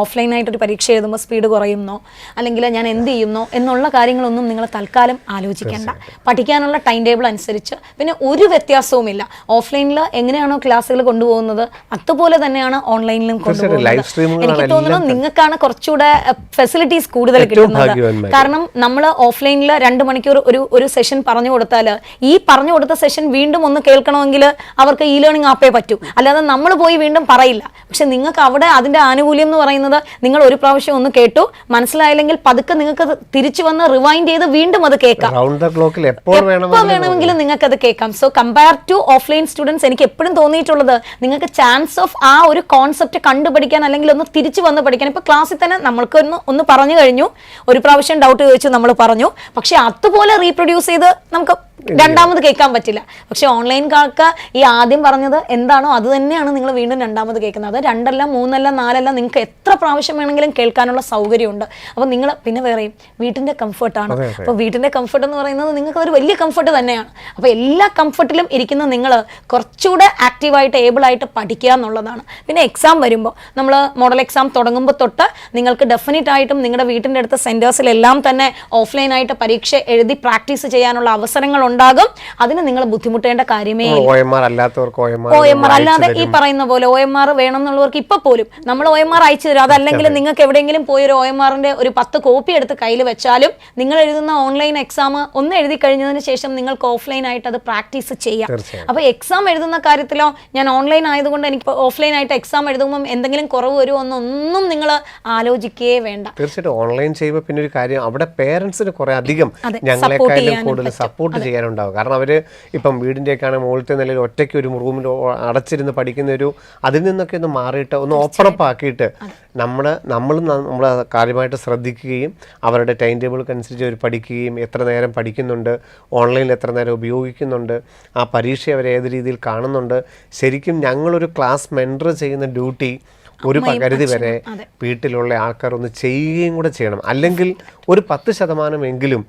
ഓഫ്ലൈനായിട്ടൊരു പരീക്ഷ എഴുതുമ്പോൾ സ്പീഡ് കുറയുന്നോ അല്ലെങ്കിൽ ഞാൻ എന്ത് ചെയ്യുന്നോ എന്നുള്ള കാര്യങ്ങളൊന്നും നിങ്ങൾ തൽക്കാലം ആലോചിക്കേണ്ട. പഠിക്കാനുള്ള ടൈം ടേബിൾ അനുസരിച്ച് പിന്നെ ഒരു വ്യത്യാസവുമില്ല. ഓഫ്ലൈനിൽ എങ്ങനെയാണോ ക്ലാസ്സുകൾ കൊണ്ടുപോകുന്നത് അതുപോലെ തന്നെയാണ് ഓൺലൈനിലും കൊണ്ടുപോകുന്നത്. എനിക്ക് തോന്നുന്നു നിങ്ങൾക്കാണ് കുറച്ചുകൂടെ ഫെസിലിറ്റീസ് കൂടുതൽ കിട്ടുന്നത്. കാരണം നമ്മൾ ഓഫ്ലൈനിൽ 2 മണിക്കൂർ ഒരു സെഷൻ പറഞ്ഞു കൊടുത്താൽ ഈ പറഞ്ഞു കൊടുത്ത സെഷൻ വീണ്ടും ഒന്ന് കേൾക്കണമെങ്കിൽ അവർക്ക് ഇ ലേണിംഗ് ആപ്പേ പറ്റൂ, അല്ലാതെ നമ്മൾ പോയി വീണ്ടും പറയില്ല. പക്ഷെ നിങ്ങൾക്ക് അവിടെ അതിന്റെ ആനുകൂല്യം എന്ന് പറയുന്നത് നിങ്ങൾ ഒരു പ്രാവശ്യം ഒന്ന് കേട്ടു, മനസ്സിലായില്ലെങ്കിൽ പതുക്കെ നിങ്ങൾക്ക് തിരിച്ചു വന്ന് റിവൈൻഡ് ചെയ്ത് വീണ്ടും അത് കേൾക്കാം. എപ്പോൾ വേണമെങ്കിലും നിങ്ങൾക്ക് അത് കേൾക്കാം. So compare to offline students എനിക്ക് എപ്പോഴും തോന്നിയിട്ടുള്ളത് നിങ്ങൾക്ക് ചാൻസ് ഓഫ് ആ ഒരു കോൺസെപ്റ്റ് കണ്ടുപഠിക്കാൻ അല്ലെങ്കിൽ ഒന്ന് തിരിച്ചു വന്ന് പഠിക്കാൻ. ഇപ്പൊ ക്ലാസ്സിൽ തന്നെ നമ്മൾക്ക് ഒന്ന് പറഞ്ഞു കഴിഞ്ഞു, ഒരു പ്രാവശ്യം ഡൗട്ട് ചോദിച്ചു നമ്മൾ പറഞ്ഞു, പക്ഷെ അതുപോലെ റീപ്രൊഡ്യൂസ് ചെയ്ത് നമുക്ക് രണ്ടാമത് കേൾക്കാൻ പറ്റില്ല. പക്ഷെ ഓൺലൈൻകാർക്ക് ഈ ആദ്യം പറഞ്ഞത് എന്താണോ അത് തന്നെയാണ് നിങ്ങൾ വീണ്ടും രണ്ടാമത് കേൾക്കുന്നത്. അത് 2 അല്ല 3 അല്ല 4 അല്ല, നിങ്ങൾക്ക് എത്ര പ്രാവശ്യം വേണമെങ്കിലും കേൾക്കാനുള്ള സൗകര്യമുണ്ട്. അപ്പോൾ നിങ്ങൾ പിന്നെ വേറെയും വീട്ടിൻ്റെ കംഫർട്ടാണ്. അപ്പോൾ വീട്ടിൻ്റെ കംഫർട്ട് എന്ന് പറയുന്നത് നിങ്ങൾക്ക് ഒരു വലിയ കംഫർട്ട് തന്നെയാണ്. അപ്പോൾ എല്ലാ കംഫർട്ടിലും ഇരിക്കുന്ന നിങ്ങൾ കുറച്ചുകൂടെ ആക്റ്റീവായിട്ട് ഏബിളായിട്ട് പഠിക്കുക എന്നുള്ളതാണ്. പിന്നെ എക്സാം വരുമ്പോൾ നമ്മൾ മോഡൽ എക്സാം തുടങ്ങുമ്പോൾ തൊട്ട് നിങ്ങൾക്ക് ഡെഫിനറ്റ് ആയിട്ടും നിങ്ങളുടെ വീട്ടിൻ്റെ അടുത്ത സെൻറ്റേഴ്സിലെല്ലാം തന്നെ ഓഫ്ലൈനായിട്ട് പരീക്ഷ എഴുതി പ്രാക്ടീസ് ചെയ്യാനുള്ള അവസരങ്ങൾ ഉണ്ടാകും. അതിന് നിങ്ങൾ ബുദ്ധിമുട്ടേണ്ട കാര്യമേ ഇല്ല. OMR അല്ലാതെ ഈ പറയുന്ന പോലെ OMR വേണം എന്നുള്ളവർക്ക് ഇപ്പൊ പോലും നമ്മൾ OMR അയച്ചു തരും. അതല്ലെങ്കിൽ നിങ്ങൾക്ക് എവിടെയെങ്കിലും പോയി ഒരു OMRന്റെ ഒരു 10 കോപ്പി എടുത്ത് കയ്യിൽ വെച്ചാലും നിങ്ങൾ എഴുതുന്ന ഓൺലൈൻ എക്സാം ഒന്ന് എഴുതി കഴിഞ്ഞതിന് ശേഷം നിങ്ങൾക്ക് ഓഫ്ലൈൻ ആയിട്ട് അത് പ്രാക്ടീസ് ചെയ്യാം. അപ്പൊ എക്സാം എഴുതുന്ന കാര്യത്തിലോ ഞാൻ ഓൺലൈൻ ആയതുകൊണ്ട് എനിക്ക് ഓഫ്ലൈൻ ആയിട്ട് എക്സാം എഴുതുമ്പോൾ എന്തെങ്കിലും കുറവ് വരുമോ എന്നൊന്നും നിങ്ങൾ ആലോചിക്കുകയേ വേണ്ട. തീർച്ചയായിട്ടും ഓൺലൈൻ ചെയ്യുമ്പോൾ പിന്നെ ഒരു കാര്യം, അവിടെ പേരൻസിന് കുറെ അധികം ഞങ്ങളെക്കാളും കൂടുതൽ സപ്പോർട്ട് ചെയ്യാനുണ്ടാവും. കാരണം അവര് ഇപ്പം വീടിൻ്റെയൊക്കെയാണ് മുകളിലത്തെ നിലയിൽ ഒറ്റയ്ക്ക് ഒരു റൂമിൽ അടച്ചിരുന്ന് പഠിക്കുന്ന ഒരു അതിൽ നിന്നൊക്കെ ഒന്ന് മാറിയിട്ട് ഒന്ന് ഓപ്പൺ അപ്പ് ആക്കിയിട്ട് നമ്മൾ കാര്യമായിട്ട് ശ്രദ്ധിക്കുകയും അവരുടെ ടൈം ടേബിൾക്ക് അനുസരിച്ച് അവർ പഠിക്കുകയും എത്ര നേരം പഠിക്കുന്നുണ്ട്, ഓൺലൈനിൽ എത്ര നേരം ഉപയോഗിക്കുന്നുണ്ട്, ആ പരീക്ഷ അവർ ഏത് രീതിയിൽ കാണുന്നുണ്ട്. ശരിക്കും ഞങ്ങളൊരു ക്ലാസ് മെൻറ്റർ ചെയ്യുന്ന ഡ്യൂട്ടി ഒരു പരിധി വരെ വീട്ടിലുള്ള ആൾക്കാർ ഒന്ന് ചെയ്യുകയും കൂടെ ചെയ്യണം. അല്ലെങ്കിൽ ഒരു 10%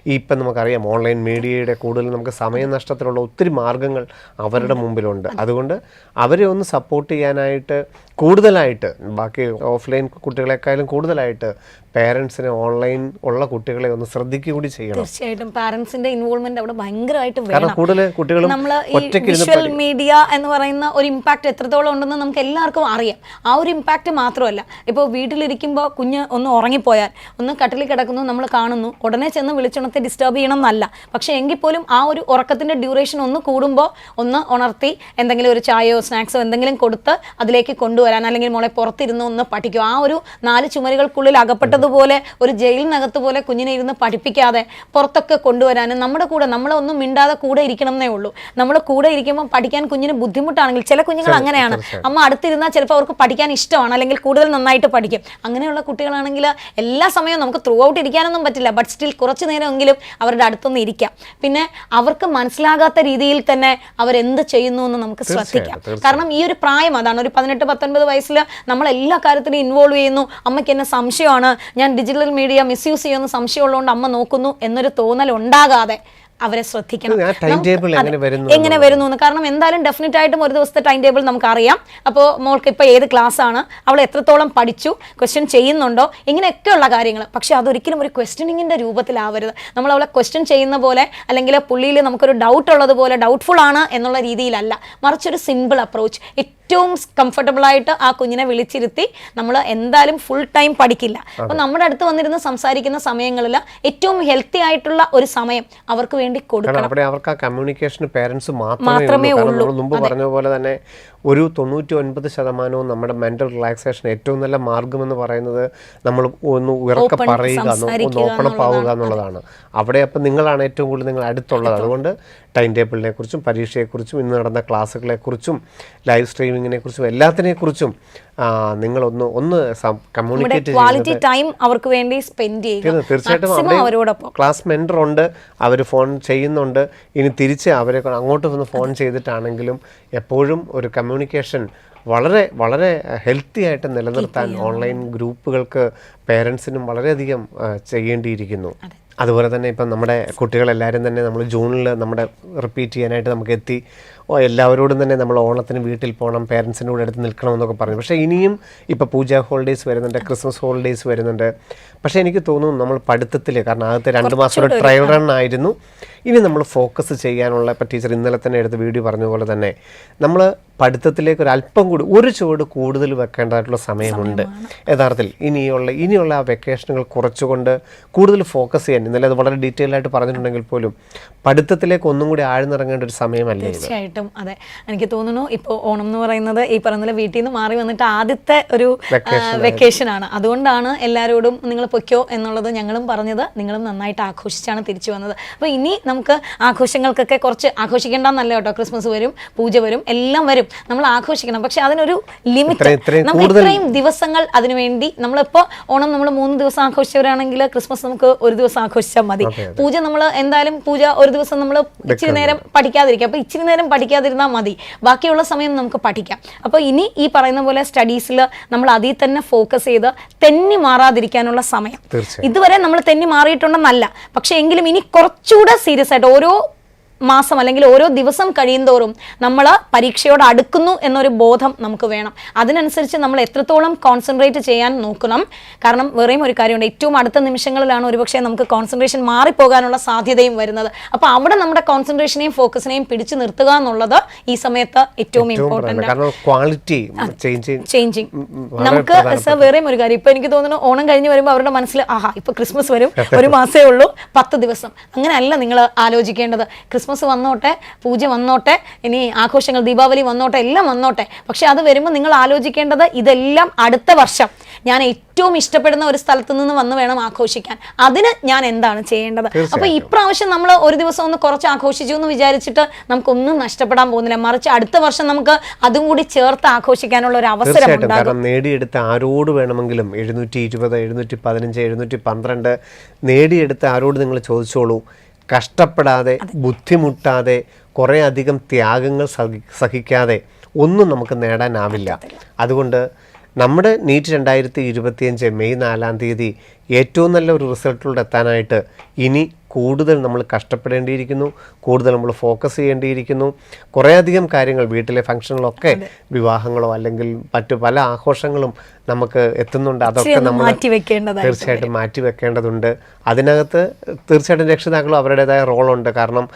ഈ ഇപ്പം നമുക്കറിയാം ഓൺലൈൻ മീഡിയയുടെ കൂടുതൽ നമുക്ക് സമയനഷ്ടത്തിലുള്ള ഒത്തിരി മാർഗങ്ങൾ അവരുടെ മുമ്പിലുണ്ട്. അതുകൊണ്ട് അവരെ ഒന്ന് സപ്പോർട്ട് ചെയ്യാനായിട്ട് കൂടുതലായിട്ട് ബാക്കി ഓഫ്ലൈൻ കുട്ടികളെക്കാളും കൂടുതലായിട്ട് പേരൻസിനെ ഓൺലൈൻ ഉള്ള കുട്ടികളെ ഒന്ന് ശ്രദ്ധിക്കുക കൂടി ചെയ്യണം. തീർച്ചയായിട്ടും പാരന്റ്സിന്റെ ഇൻവോൾവ്മെന്റ് അവിടെ ഭയങ്കരമായിട്ട് വേണം. കൂടുതൽ കുട്ടികളും നമ്മൾ ഈ വിഷ്വൽ മീഡിയ എന്ന് പറയുന്ന ഒരു ഇമ്പാക്ട് എത്രത്തോളം ഉണ്ടെന്ന് നമുക്ക് എല്ലാവർക്കും അറിയാം. ആ ഒരു ഇമ്പാക്ട് മാത്രമല്ല, ഇപ്പോൾ വീട്ടിലിരിക്കുമ്പോൾ കുഞ്ഞ് ഒന്ന് ഉറങ്ങിപ്പോയാൽ ഒന്ന് കട്ടിലിൽ കിടക്കുന്നു, നമ്മൾ കാണുന്നു, ഉടനെ ചെന്ന് വിളിച്ചുണർത്തി ഡിസ്റ്റർബ് ചെയ്യണം എന്നല്ല. പക്ഷേ എങ്കിൽ പോലും ആ ഒരു ഉറക്കത്തിന്റെ ഡ്യൂറേഷൻ ഒന്ന് കൂടുമ്പോൾ ഒന്ന് ഉണർത്തി എന്തെങ്കിലും ഒരു ചായയോ സ്നാക്സോ എന്തെങ്കിലും കൊടുത്ത് അതിലേക്ക് കൊണ്ടുവരാൻ, അല്ലെങ്കിൽ മോളെ പുറത്തിരുന്ന് ഒന്ന് പഠിക്കും. ആ ഒരു 4 ചുമരുകൾക്കുള്ളിൽ അകപ്പെട്ടതുപോലെ ഒരു ജയിലിനകത്ത് പോലെ കുഞ്ഞിനെ ഇരുന്ന് പഠിപ്പിക്കാതെ പുറത്തൊക്കെ കൊണ്ടുവരാനും നമ്മുടെ കൂടെ നമ്മളൊന്നും മിണ്ടാതെ കൂടെ ഇരിക്കണം എന്നേ ഉള്ളൂ. നമ്മൾ കൂടെ ഇരിക്കുമ്പോൾ പഠിക്കാൻ കുഞ്ഞിന് ബുദ്ധിമുട്ടാണെങ്കിൽ, ചില കുഞ്ഞുങ്ങൾ അങ്ങനെയാണ്, അമ്മ അടുത്തിരുന്നാൽ ചിലപ്പോൾ അവർക്ക് പഠിക്കാൻ ഇഷ്ടമാണ്, അല്ലെങ്കിൽ കൂടുതൽ നന്നായിട്ട് പഠിക്കും. അങ്ങനെയുള്ള കുട്ടികളാണെങ്കിൽ എല്ലാ സമയവും നമുക്ക് ത്രൂ ഔട്ട് ഇരിക്കാനൊന്നും പറ്റില്ല, ബട്ട് സ്റ്റിൽ കുറച്ച് നേരമെങ്കിലും അവരുടെ അടുത്തൊന്ന് ഇരിക്കാം. പിന്നെ അവർക്ക് മനസ്സിലാകാത്ത രീതിയിൽ തന്നെ അവരെന്ത് ചെയ്യുന്നു എന്ന് നമുക്ക് ശ്രദ്ധിക്കാം. കാരണം ഈ ഒരു പ്രായം അതാണ്. ഒരു 18-19 വയസ്സിൽ നമ്മൾ എല്ലാ കാര്യത്തിലും ഇൻവോൾവ് ചെയ്യുന്നു. അമ്മയ്ക്ക് എന്നെ സംശയമാണ്, ഞാൻ ഡിജിറ്റൽ മീഡിയ മിസ്യൂസ് ചെയ്യുന്ന സംശയമുള്ളതുകൊണ്ട് അമ്മ നോക്കുന്നു എന്നൊരു തോന്നൽ ഉണ്ടാകാതെ അവരെ ശ്രദ്ധിക്കണം. എങ്ങനെ വരുന്നു എന്ന്. കാരണം എന്തായാലും ഡെഫിനറ്റ് ആയിട്ടും ഒരു ദിവസത്തെ ടൈം ടേബിൾ നമുക്കറിയാം. അപ്പോൾ മോൾക്ക് ഇപ്പോൾ ഏത് ക്ലാസ് ആണ്, അവൾ എത്രത്തോളം പഠിച്ചു, ക്വസ്റ്റ്യൻ ചെയ്യുന്നുണ്ടോ, ഇങ്ങനെയൊക്കെയുള്ള കാര്യങ്ങൾ. പക്ഷെ അതൊരിക്കലും ഒരു ക്വസ്റ്റ്യനിങ്ങിൻ്റെ രൂപത്തിലാവരുത്. നമ്മൾ അവളെ ക്വസ്റ്റ്യൻ ചെയ്യുന്ന പോലെ അല്ലെങ്കിൽ പുള്ളിയിൽ നമുക്കൊരു ഡൗട്ട് ഉള്ളതുപോലെ ഡൗട്ട്ഫുൾ ആണ് എന്നുള്ള രീതിയിലല്ല, മറിച്ചൊരു സിമ്പിൾ അപ്രോച്ച്. ഏറ്റവും കംഫർട്ടബിൾ ആയിട്ട് ആ കുഞ്ഞിനെ വിളിച്ചിരുത്തി നമ്മൾ എന്തായാലും ഫുൾ ടൈം പഠിക്കില്ല. അപ്പോൾ നമ്മുടെ അടുത്ത് വന്നിരുന്ന് സംസാരിക്കുന്ന സമയങ്ങളിൽ ഏറ്റവും ഹെൽത്തി ആയിട്ടുള്ള ഒരു സമയം അവർക്ക് വേണ്ടി കൊടുക്കണം. അവിടെ അവർക്ക് ആ കമ്മ്യൂണിക്കേഷൻ പേരൻസ് മാത്രമേ ഉള്ളൂ. മുമ്പ് പറഞ്ഞ പോലെ തന്നെ ഒരു 99% നമ്മുടെ മെന്റൽ റിലാക്സേഷൻ ഏറ്റവും നല്ല മാർഗം എന്ന് പറയുന്നത് നമ്മൾ ഒന്ന് ഉറക്കെ പറയുക, ഒന്ന് ഓപ്പൺ അപ്പ് ആവുക എന്നുള്ളതാണ്. അവിടെ അപ്പം നിങ്ങളാണ് ഏറ്റവും കൂടുതൽ നിങ്ങൾ അടുത്തുള്ളത്. അതുകൊണ്ട് ടൈം ടേബിളിനെ കുറിച്ചും പരീക്ഷയെക്കുറിച്ചും ഇന്ന് നടന്ന ക്ലാസ്സുകളെക്കുറിച്ചും ലൈവ് സ്ട്രീമിങ്ങിനെ കുറിച്ചും എല്ലാത്തിനെക്കുറിച്ചും നിങ്ങളൊന്ന് കമ്മ്യൂണിക്കേറ്റ് ക്വാളിറ്റി ടൈം അവർക്ക് വേണ്ടി സ്പെൻഡ് ചെയ്യുക. തീർച്ചയായിട്ടും ക്ലാസ് മെന്റർ ഉണ്ട്, അവർ ഫോൺ ചെയ്യുന്നുണ്ട്. ഇനി തിരിച്ച് അവരെ അങ്ങോട്ട് വന്ന് ഫോൺ ചെയ്തിട്ടാണെങ്കിലും എപ്പോഴും ഒരു കമ്മ്യൂണിക്കേഷൻ വളരെ വളരെ ഹെൽത്തി ആയിട്ട് നിലനിർത്താൻ ഓൺലൈൻ ഗ്രൂപ്പുകൾക്ക് പേരൻസിനും വളരെയധികം ചെയ്യേണ്ടിയിരിക്കുന്നു. അതുപോലെ തന്നെ ഇപ്പം നമ്മുടെ കുട്ടികളെല്ലാവരും തന്നെ നമ്മൾ ജൂണിൽ നമ്മുടെ റിപ്പീറ്റ് ചെയ്യാനായിട്ട് നമുക്ക് എത്തി. എല്ലാവരോടും തന്നെ നമ്മൾ ഓണത്തിന് വീട്ടിൽ പോകണം, പേരൻസിൻ്റെ കൂടെ അടുത്ത് നിൽക്കണം എന്നൊക്കെ പറഞ്ഞു. പക്ഷേ ഇനിയും ഇപ്പോൾ പൂജ ഹോളിഡേയ്സ് വരുന്നുണ്ട്, ക്രിസ്മസ് ഹോളിഡേയ്സ് വരുന്നുണ്ട്. പക്ഷേ എനിക്ക് തോന്നുന്നു നമ്മൾ പഠിത്തത്തിൽ, കാരണം ആദ്യത്തെ 2 മാസം ഒരു ട്രയൽ റൺ ആയിരുന്നു, ഇനി നമ്മൾ ഫോക്കസ് ചെയ്യാനുള്ള, ഇപ്പോൾ ടീച്ചർ ഇന്നലെ തന്നെ എടുത്ത് വീഡിയോ പറഞ്ഞ പോലെ തന്നെ നമ്മൾ പഠിത്തത്തിലേക്ക് ഒരു അല്പം കൂടി ഒരു ചുവട് കൂടുതൽ വെക്കേണ്ടതായിട്ടുള്ള സമയമുണ്ട്. യഥാർത്ഥത്തിൽ ഇനിയുള്ള ആ വെക്കേഷനുകൾ കുറച്ചുകൊണ്ട് കൂടുതൽ ഫോക്കസ് ചെയ്യാൻ, ഇന്നലെ അത് വളരെ ഡീറ്റെയിൽ ആയിട്ട് പറഞ്ഞിട്ടുണ്ടെങ്കിൽ പോലും പഠിത്തത്തിലേക്ക് ഒന്നും കൂടി ആഴ്ന്നിറങ്ങേണ്ട ഒരു സമയമല്ലേ ഇത്? തീർച്ചയായിട്ടും അതെ. എനിക്ക് തോന്നുന്നു ഇപ്പോൾ ഓണം എന്ന് പറയുന്നത് ഈ പറയുന്ന വീട്ടിൽ നിന്ന് മാറി വന്നിട്ട് ആദ്യത്തെ ഒരു വെക്കേഷൻ ആണ്. അതുകൊണ്ടാണ് എല്ലാവരോടും നിങ്ങൾ പൊയ്ക്കോ എന്നുള്ളത് ഞങ്ങളും പറഞ്ഞത്. നിങ്ങളും നന്നായിട്ട് ആഘോഷിച്ചാണ് തിരിച്ചു വന്നത്. അപ്പോൾ ഇനി നമുക്ക് ആഘോഷങ്ങൾക്കൊക്കെ കുറച്ച് ആഘോഷിക്കേണ്ടെന്നല്ല കേട്ടോ. ക്രിസ്മസ് വരും, പൂജ വരും, എല്ലാം വരും, നമ്മൾ ആഘോഷിക്കണം. പക്ഷെ അതിനൊരു ലിമിറ്റ്, നമ്മൾ ഇത്രയും ദിവസങ്ങൾ അതിനുവേണ്ടി നമ്മളിപ്പോൾ ഓണം നമ്മൾ 3 ദിവസം ആഘോഷിച്ചവരാണെങ്കിൽ ക്രിസ്മസ് നമുക്ക് ഒരു ദിവസം ആഘോഷിച്ചാൽ മതി. പൂജ നമ്മൾ എന്തായാലും പൂജ ഒരു ദിവസം നമ്മൾ ഇച്ചിരി നേരം പഠിക്കാതിരിക്കുക. അപ്പോൾ ഇച്ചിരി നേരം പഠിക്കാതിരുന്നാൽ മതി, ബാക്കിയുള്ള സമയം നമുക്ക് പഠിക്കാം. അപ്പോൾ ഇനി ഈ പറയുന്ന പോലെ സ്റ്റഡീസിൽ നമ്മൾ അതിൽ തന്നെ ഫോക്കസ് ചെയ്ത് തെന്നി മാറാതിരിക്കാനുള്ള സമയം. ഇതുവരെ നമ്മൾ തെന്നി മാറിയിട്ടുണ്ടെന്നല്ല, പക്ഷെ എങ്കിലും ഇനി കുറച്ചുകൂടെ സീരിയസ് ആയിട്ട് ഓരോ മാസം അല്ലെങ്കിൽ ഓരോ ദിവസം കഴിയുന്തോറും നമ്മൾ പരീക്ഷയോട് അടുക്കുന്നു എന്നൊരു ബോധം നമുക്ക് വേണം. അതിനനുസരിച്ച് നമ്മൾ എത്രത്തോളം കോൺസെൻട്രേറ്റ് ചെയ്യാൻ നോക്കണം. കാരണം വേറെയും ഒരു കാര്യമുണ്ട്, ഏറ്റവും അടുത്ത നിമിഷങ്ങളിലാണ് ഒരുപക്ഷെ നമുക്ക് കോൺസെൻട്രേഷൻ മാറിപ്പോകാനുള്ള സാധ്യതയും വരുന്നത്. അപ്പോൾ അവിടെ നമ്മുടെ കോൺസെൻട്രേഷനെയും ഫോക്കസിനെയും പിടിച്ചു നിർത്തുക എന്നുള്ളത് ഈ സമയത്ത് ഏറ്റവും ഇമ്പോർട്ടൻ്റ് ആണ്. ചേഞ്ചിങ് നമുക്ക് വേറെയും ഒരു കാര്യം, ഇപ്പൊ എനിക്ക് തോന്നുന്നു ഓണം കഴിഞ്ഞ് വരുമ്പോൾ അവരുടെ മനസ്സിൽ ഇപ്പൊ ക്രിസ്മസ് വരും, ഒരു മാസേ ഉള്ളൂ, 10 ദിവസം, അങ്ങനെയല്ല നിങ്ങൾ ആലോചിക്കേണ്ടത്. ക്രിസ്മസ് വന്നോട്ടെ, പൂജ വന്നോട്ടെ, ഇനി ആഘോഷങ്ങൾ ദീപാവലി വന്നോട്ടെ, എല്ലാം വന്നോട്ടെ, പക്ഷെ അത് വരുമ്പോൾ നിങ്ങൾ ആലോചിക്കേണ്ടത് ഇതെല്ലാം അടുത്ത വർഷം ഞാൻ ഏറ്റവും ഇഷ്ടപ്പെടുന്ന ഒരു സ്ഥലത്ത് നിന്ന് വന്ന് വേണം ആഘോഷിക്കാൻ. അതിന് ഞാൻ എന്താണ് ചെയ്യേണ്ടത്? അപ്പൊ ഇപ്രാവശ്യം നമ്മൾ ഒരു ദിവസം ഒന്ന് കുറച്ച് ആഘോഷിച്ചു എന്ന് വിചാരിച്ചിട്ട് നമുക്കൊന്നും നഷ്ടപ്പെടാൻ പോകുന്നില്ല, മറിച്ച് അടുത്ത വർഷം നമുക്ക് അതും കൂടി ചേർത്ത് ആഘോഷിക്കാനുള്ള ഒരു അവസരം ഉണ്ടാകും. നേടിയെടുത്ത ആരോട് വേണമെങ്കിലും 720, 715, 712 നേടിയെടുത്ത ആരോട് നിങ്ങൾ ചോദിച്ചോളൂ. കഷ്ടപ്പെടാതെ, ബുദ്ധിമുട്ടാതെ, കുറേ അധികം ത്യാഗങ്ങൾ സഹിക്കാതെ ഒന്നും നമുക്ക് നേടാനാവില്ല. അതുകൊണ്ട് നമ്മുടെ നീറ്റ് 2025 മെയ് 4-ാം തീയതി ഏറ്റവും നല്ല ഒരു റിസൾട്ടിലൂടെ എത്താനായിട്ട് ഇനി കൂടുതൽ നമ്മൾ കഷ്ടപ്പെടേണ്ടിയിരിക്കുന്നു, കൂടുതൽ നമ്മൾ ഫോക്കസ് ചെയ്യേണ്ടിയിരിക്കുന്നു. കുറേയധികം കാര്യങ്ങൾ വീട്ടിലെ ഫംഗ്ഷനുകളൊക്കെ, വിവാഹങ്ങളോ അല്ലെങ്കിൽ മറ്റു പല ആഘോഷങ്ങളും നമുക്ക് എത്തുന്നുണ്ട്. അതൊക്കെ നമ്മൾ തീർച്ചയായിട്ടും മാറ്റിവെക്കേണ്ടതുണ്ട്. അതിനകത്ത് തീർച്ചയായിട്ടും രക്ഷിതാക്കളും അവരുടേതായ റോളുണ്ട്. കാരണം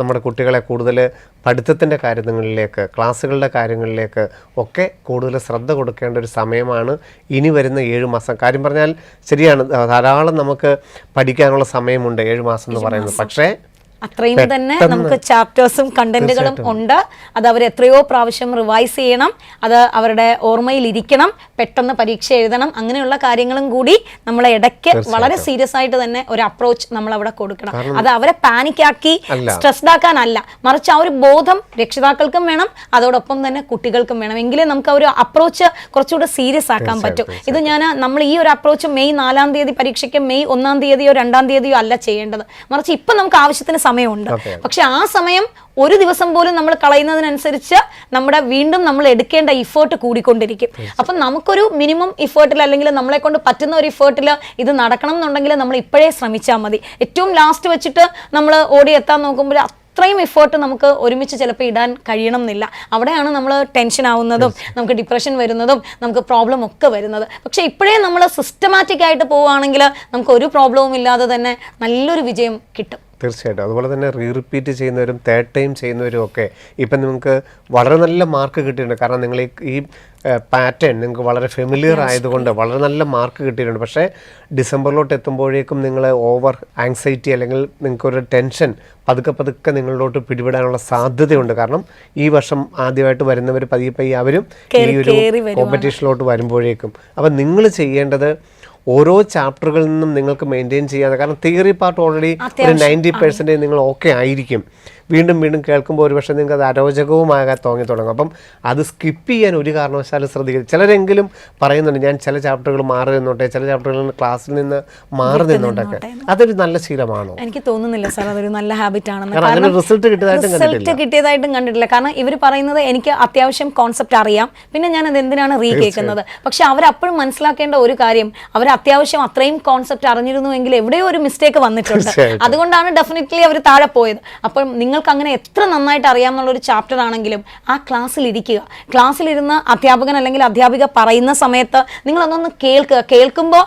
നമ്മുടെ കുട്ടികളെ കൂടുതൽ പഠിത്തത്തിൻ്റെ കാര്യങ്ങളിലേക്ക്, ക്ലാസ്സുകളുടെ കാര്യങ്ങളിലേക്ക് ഒക്കെ കൂടുതൽ ശ്രദ്ധ കൊടുക്കേണ്ട ഒരു സമയമാണ് ഇനി വരുന്ന 7 മാസം. കാര്യം പറഞ്ഞാൽ ശരിയാണ്, ധാരാളം നമുക്ക് പഠിക്കാനുള്ള സമയമുണ്ട് 7 മാസം എന്ന് പറയുന്നത്. പക്ഷേ അത്രയും തന്നെ നമുക്ക് ചാപ്റ്റേഴ്സും കണ്ടന്റുകളും ഉണ്ട്. അത് അവർ എത്രയോ പ്രാവശ്യം റിവൈസ് ചെയ്യണം, അത് അവരുടെ ഓർമ്മയിൽ ഇരിക്കണം, പെട്ടെന്ന് പരീക്ഷ എഴുതണം. അങ്ങനെയുള്ള കാര്യങ്ങളും കൂടി നമ്മൾ ഇടയ്ക്ക് വളരെ സീരിയസ് ആയിട്ട് തന്നെ ഒരു അപ്രോച്ച് നമ്മൾ അവിടെ കൊടുക്കണം. അത് അവരെ പാനിക്കാക്കി സ്ട്രെസ്ഡ് ആക്കാനല്ല, മറിച്ച് ആ ഒരു ബോധം രക്ഷിതാക്കൾക്കും വേണം, അതോടൊപ്പം തന്നെ കുട്ടികൾക്കും വേണം. എങ്കിലേ നമുക്ക് ആ ഒരു അപ്രോച്ച് കുറച്ചുകൂടെ സീരിയസ് ആക്കാൻ പറ്റും. ഇത് നമ്മൾ ഈ ഒരു അപ്രോച്ച് മെയ് 4-ാം തീയതി പരീക്ഷയ്ക്ക് മെയ് 1-ാം തീയതിയോ 2-ാം തീയതിയോ അല്ല ചെയ്യേണ്ടത്, മറിച്ച് ഇപ്പം നമുക്ക് ആവശ്യത്തിന് സമയമുണ്ട്. പക്ഷെ ആ സമയം ഒരു ദിവസം പോലും നമ്മൾ കളയുന്നതിനനുസരിച്ച് നമ്മുടെ വീണ്ടും നമ്മൾ എടുക്കേണ്ട ഇഫേർട്ട് കൂടിക്കൊണ്ടിരിക്കും. അപ്പം നമുക്കൊരു മിനിമം ഇഫേർട്ടിൽ അല്ലെങ്കിൽ നമ്മളെ കൊണ്ട് പറ്റുന്ന ഒരു ഇഫേർട്ടിൽ ഇത് നടക്കണം എന്നുണ്ടെങ്കിൽ നമ്മൾ ഇപ്പോഴേ ശ്രമിച്ചാൽ മതി. ഏറ്റവും ലാസ്റ്റ് വെച്ചിട്ട് നമ്മൾ ഓടിയെത്താൻ നോക്കുമ്പോൾ അത്രയും എഫേർട്ട് നമുക്ക് ഒരുമിച്ച് ചിലപ്പോൾ ഇടാൻ കഴിയണം എന്നില്ല. അവിടെയാണ് നമ്മൾ ടെൻഷൻ ആവുന്നതും നമുക്ക് ഡിപ്രഷൻ വരുന്നതും നമുക്ക് പ്രോബ്ലം ഒക്കെ വരുന്നത്. പക്ഷേ ഇപ്പോഴേ നമ്മൾ സിസ്റ്റമാറ്റിക് ആയിട്ട് പോവുകയാണെങ്കിൽ നമുക്ക് ഒരു പ്രോബ്ലവും ഇല്ലാതെ തന്നെ നല്ലൊരു വിജയം കിട്ടും. തീർച്ചയായിട്ടും. അതുപോലെ തന്നെ റിപ്പീറ്റ് ചെയ്യുന്നവരും 3rd ടൈം ചെയ്യുന്നവരും ഒക്കെ ഇപ്പം നിങ്ങൾക്ക് വളരെ നല്ല മാർക്ക് കിട്ടിയിട്ടുണ്ട്. കാരണം നിങ്ങൾ ഈ പാറ്റേൺ നിങ്ങൾക്ക് വളരെ ഫെമിലിയർ ആയതുകൊണ്ട് വളരെ നല്ല മാർക്ക് കിട്ടിയിട്ടുണ്ട്. പക്ഷേ ഡിസംബറിലോട്ട് എത്തുമ്പോഴേക്കും നിങ്ങൾ ഓവർ ആങ്സൈറ്റി അല്ലെങ്കിൽ നിങ്ങൾക്കൊരു ടെൻഷൻ പതുക്കെ നിങ്ങളിലോട്ട് പിടിപെടാനുള്ള സാധ്യതയുണ്ട്. കാരണം ഈ വർഷം ആദ്യമായിട്ട് വരുന്നവർ പയ്യെ അവരും ഈ ഒരു കോമ്പറ്റീഷനിലോട്ട് വരുമ്പോഴേക്കും. അപ്പം നിങ്ങൾ ചെയ്യേണ്ടത് ഓരോ ചാപ്റ്ററുകളിൽ നിന്നും നിങ്ങൾക്ക് മെയിൻറ്റെയിൻ ചെയ്യാതെ, കാരണം തിയറി പാർട്ട് ഓൾറെഡി ഒരു 90% നിങ്ങൾ ഓക്കെ ആയിരിക്കും. വീണ്ടും കേൾക്കുമ്പോൾ ഒരുപക്ഷെ നിങ്ങൾക്ക് അത് അരോചകവുമാകാൻ തോന്നി തുടങ്ങും. അപ്പം അത് സ്കിപ്പ് ചെയ്യാൻ ഒരു കാരണവശാലും ശ്രദ്ധിക്കുക. ചിലരെങ്കിലും പറയുന്നുണ്ട് ഞാൻ ചില ചാപ്റ്ററുകൾ മാറി നിന്നോട്ടെ, ചില ചാപ്റ്ററുകൾ ക്ലാസ്സിൽ നിന്ന് മാറി നിന്നോട്ടൊക്കെ. അതൊരു നല്ല ശീലമാണോ? എനിക്ക് തോന്നുന്നില്ല സാർ അതൊരു നല്ല ഹാബിറ്റ് ആണെന്ന്. റിസൾട്ട് കിട്ടിയതായിട്ടും കണ്ടിട്ടില്ല. കാരണം ഇവർ പറയുന്നത് എനിക്ക് അത്യാവശ്യം കോൺസെപ്റ്റ് അറിയാം, പിന്നെ ഞാൻ അത് എന്തിനാണ് കേൾക്കുന്നത്. പക്ഷെ അവരപ്പോഴും മനസ്സിലാക്കേണ്ട ഒരു കാര്യം, അവർ അത്യാവശ്യം അത്രയും കോൺസെപ്റ്റ് അറിഞ്ഞിരുന്നുവെങ്കിൽ എവിടെയോ ഒരു മിസ്റ്റേക്ക് വന്നിട്ടുണ്ട്. അതുകൊണ്ടാണ് ഡെഫിനറ്റ്ലി അവർ താഴെ പോയത്. അപ്പം നിങ്ങൾക്ക് അങ്ങനെ എത്ര നന്നായിട്ട് അറിയാമെന്നുള്ളൊരു ചാപ്റ്റർ ആണെങ്കിലും ആ ക്ലാസ്സിൽ ഇരിക്കുക. ക്ലാസ്സിലിരുന്ന് അധ്യാപകൻ അല്ലെങ്കിൽ അധ്യാപിക പറയുന്ന സമയത്ത് നിങ്ങളൊന്നൊന്ന് കേൾക്കുക. കേൾക്കുമ്പോൾ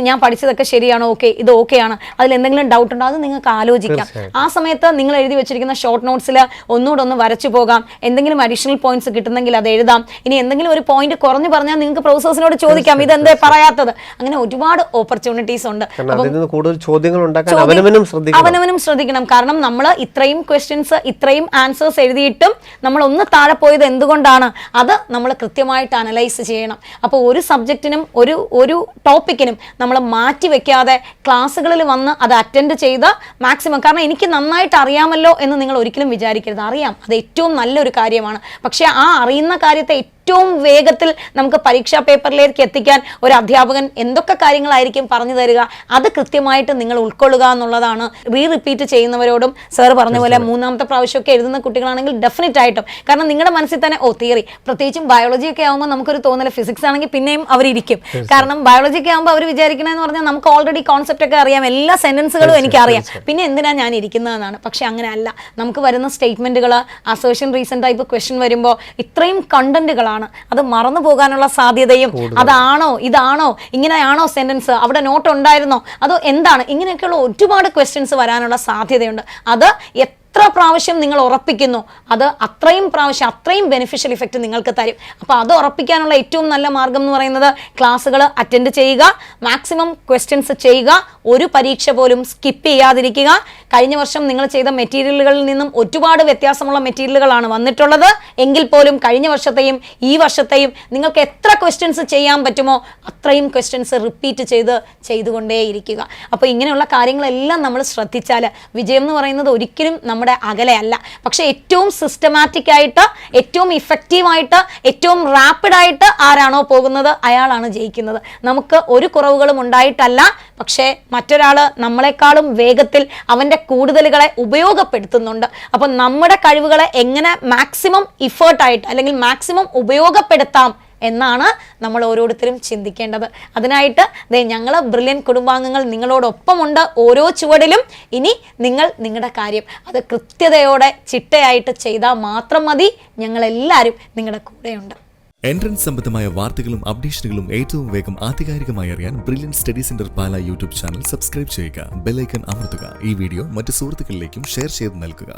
ഞാൻ പഠിച്ചതൊക്കെ ശരിയാണോ, ഓക്കെ ഇത് ഓക്കെയാണ്, അതിൽ എന്തെങ്കിലും ഡൗട്ട് ഉണ്ടോ അത് നിങ്ങൾക്ക് ആലോചിക്കാം. ആ സമയത്ത് നിങ്ങൾ എഴുതി വെച്ചിരിക്കുന്ന ഷോർട്ട് നോട്ട്സിൽ ഒന്നുകൂടെ വരച്ചു പോകാം. എന്തെങ്കിലും അഡീഷണൽ പോയിന്റ്സ് കിട്ടുന്നെങ്കിൽ അത് എഴുതാം. ഇനി എന്തെങ്കിലും ഒരു പോയിന്റ് കുറഞ്ഞു പറഞ്ഞാൽ നിങ്ങൾക്ക് പ്രൊഫസേഴ്സിനോട് ചോദിക്കാം, ഇതെന്തേ പറയാത്തത്. അങ്ങനെ ഒരുപാട് ഓപ്പർച്യൂണിറ്റീസ് ഉണ്ട്. അവനവനും ശ്രദ്ധിക്കണം. കാരണം നമ്മൾ ഇത്രയും ക്വസ്റ്റ്യൻസ് ക്വസ്റ്റ്യൻസ് ഇത്രയും ആൻസേഴ്സ് എഴുതിയിട്ടും നമ്മൾ ഒന്ന് താഴെ പോയത് എന്തുകൊണ്ടാണ്, അത് നമ്മൾ കൃത്യമായിട്ട് അനലൈസ് ചെയ്യണം. അപ്പോൾ ഒരു സബ്ജക്റ്റിനും ഒരു ടോപ്പിക്കിനും നമ്മൾ മാറ്റി വെക്കാതെ ക്ലാസ്സുകളിൽ വന്ന് അത് അറ്റൻഡ് ചെയ്ത് മാക്സിമം, കാരണം എനിക്ക് നന്നായിട്ട് അറിയാമല്ലോ എന്ന് നിങ്ങൾ ഒരിക്കലും വിചാരിക്കരുത്. അറിയാം, അത് ഏറ്റവും നല്ലൊരു കാര്യമാണ്. പക്ഷേ ആ അറിയുന്ന കാര്യത്തെ ഏറ്റവും വേഗത്തിൽ നമുക്ക് പരീക്ഷാ പേപ്പറിലേക്ക് എത്തിക്കാൻ ഒരു അധ്യാപകൻ എന്തൊക്കെ കാര്യങ്ങളായിരിക്കും പറഞ്ഞു തരിക, അത് കൃത്യമായിട്ട് നിങ്ങൾ ഉൾക്കൊള്ളുക എന്നുള്ളതാണ്. റിപ്പീറ്റ് ചെയ്യുന്നവരോടും സാർ പറഞ്ഞ പോലെ മൂന്നാമത്തെ പ്രാവശ്യമൊക്കെ എഴുതുന്ന കുട്ടികളാണെങ്കിൽ ഡെഫിനറ്റ് ആയിട്ടും, കാരണം നിങ്ങളുടെ മനസ്സിൽ തന്നെ തിയറി, പ്രത്യേകിച്ചും ബയോളജി ഒക്കെ ആകുമ്പോൾ നമുക്കൊരു തോന്നല്, ഫിസിക്സ് ആണെങ്കിൽ പിന്നെയും അവരിയ്ക്കും. കാരണം ബയോളജി ഒക്കെ ആകുമ്പോൾ അവർ വിചാരിക്കണമെന്ന് പറഞ്ഞാൽ നമുക്ക് ഓൾറെഡി കോൺസെപ്റ്റ് ഒക്കെ അറിയാം, എല്ലാ സെന്റൻസുകളും എനിക്കറിയാം, പിന്നെ എന്തിനാ ഞാൻ ഇരിക്കുന്നതെന്നാണ്. പക്ഷെ അങ്ങനെ അല്ല. നമുക്ക് വരുന്ന സ്റ്റേറ്റ്മെന്റുകൾ, അസേർഷൻ റീസൺ ടൈപ്പ് ക്വസ്റ്റ്യൻ വരുമ്പോൾ ഇത്രയും കണ്ടന്റുകളാണ്, അത് മറന്നു പോകാനുള്ള സാധ്യതയും, അതാണോ ഇതാണോ ഇങ്ങനെയാണോ സെന്റൻസ്, അവിടെ നോട്ട് ഉണ്ടായിരുന്നോ, അതോ എന്താണ്, ഇങ്ങനെയൊക്കെയുള്ള ഒരുപാട് ക്വസ്റ്റ്യൻസ് വരാനുള്ള സാധ്യതയുണ്ട്. അത് എത്ര പ്രാവശ്യം നിങ്ങൾ ഉറപ്പിക്കുന്നു, അത് അത്രയും പ്രാവശ്യം അത്രയും ബെനിഫിഷ്യൽ ഇഫക്റ്റ് നിങ്ങൾക്ക് തരും. അപ്പോൾ അത് ഉറപ്പിക്കാനുള്ള ഏറ്റവും നല്ല മാർഗം എന്ന് പറയുന്നത് ക്ലാസ്സുകൾ അറ്റൻഡ് ചെയ്യുക, മാക്സിമം ക്വസ്റ്റ്യൻസ് ചെയ്യുക, ഒരു പരീക്ഷ പോലും സ്കിപ്പ് ചെയ്യാതിരിക്കുക. കഴിഞ്ഞ വർഷം നിങ്ങൾ ചെയ്ത മെറ്റീരിയലുകളിൽ നിന്നും ഒരുപാട് വ്യത്യാസമുള്ള മെറ്റീരിയലുകളാണ് വന്നിട്ടുള്ളത്. എങ്കിൽ പോലും കഴിഞ്ഞ വർഷത്തെയും ഈ വർഷത്തെയും നിങ്ങൾക്ക് എത്ര ക്വസ്റ്റ്യൻസ് ചെയ്യാൻ പറ്റുമോ അത്രയും ക്വസ്റ്റ്യൻസ് റിപ്പീറ്റ് ചെയ്തുകൊണ്ടേയിരിക്കുക. അപ്പോൾ ഇങ്ങനെയുള്ള കാര്യങ്ങളെല്ലാം നമ്മൾ ശ്രദ്ധിച്ചാൽ വിജയം എന്ന് പറയുന്നത് ഒരിക്കലും നമ്മുടെ അകലെയല്ല. പക്ഷെ ഏറ്റവും സിസ്റ്റമാറ്റിക് ആയിട്ട്, ഏറ്റവും ഇഫക്റ്റീവായിട്ട്, ഏറ്റവും റാപ്പിഡായിട്ട് ആരാണോ പോകുന്നത് അയാളാണ് ജയിക്കുന്നത്. നമുക്ക് ഒരു കുറവുകളും ഉണ്ടായിട്ടല്ല, പക്ഷേ മറ്റൊരാൾ നമ്മളെക്കാളും വേഗത്തിൽ അവൻ്റെ കൂടുതലുകളെ ഉപയോഗപ്പെടുത്തുന്നുണ്ട്. അപ്പം നമ്മുടെ കഴിവുകളെ എങ്ങനെ മാക്സിമം ഇഫേർട്ടായിട്ട് അല്ലെങ്കിൽ മാക്സിമം ഉപയോഗപ്പെടുത്താം എന്നാണ് നമ്മൾ ഓരോരുത്തരും ചിന്തിക്കേണ്ടത്. അതിനായിട്ട് ഞങ്ങൾ ബ്രില്യൻ്റ് കുടുംബാംഗങ്ങൾ നിങ്ങളോടൊപ്പമുണ്ട് ഓരോ ചുവടിലും. ഇനി നിങ്ങൾ നിങ്ങളുടെ കാര്യം അത് കൃത്യതയോടെ ചിട്ടയായിട്ട് ചെയ്താൽ മാത്രം മതി. ഞങ്ങളെല്ലാവരും നിങ്ങളുടെ കൂടെയുണ്ട്. എൻട്രൻസ് സംബന്ധമായ വാർത്തകളും അപ്ഡേഷനുകളും ഏറ്റവും വേഗം ആധികാരികമായി അറിയാൻ ബ്രില്യൻ്റ് സ്റ്റഡി സെന്റർ പാല യൂട്യൂബ് ചാനൽ സബ്സ്ക്രൈബ് ചെയ്യുക, ബെൽ ഐക്കൺ അമർത്തുക. ഈ വീഡിയോ മറ്റ് സുഹൃത്തുക്കളിലേക്കും ഷെയർ ചെയ്ത് നൽകുക.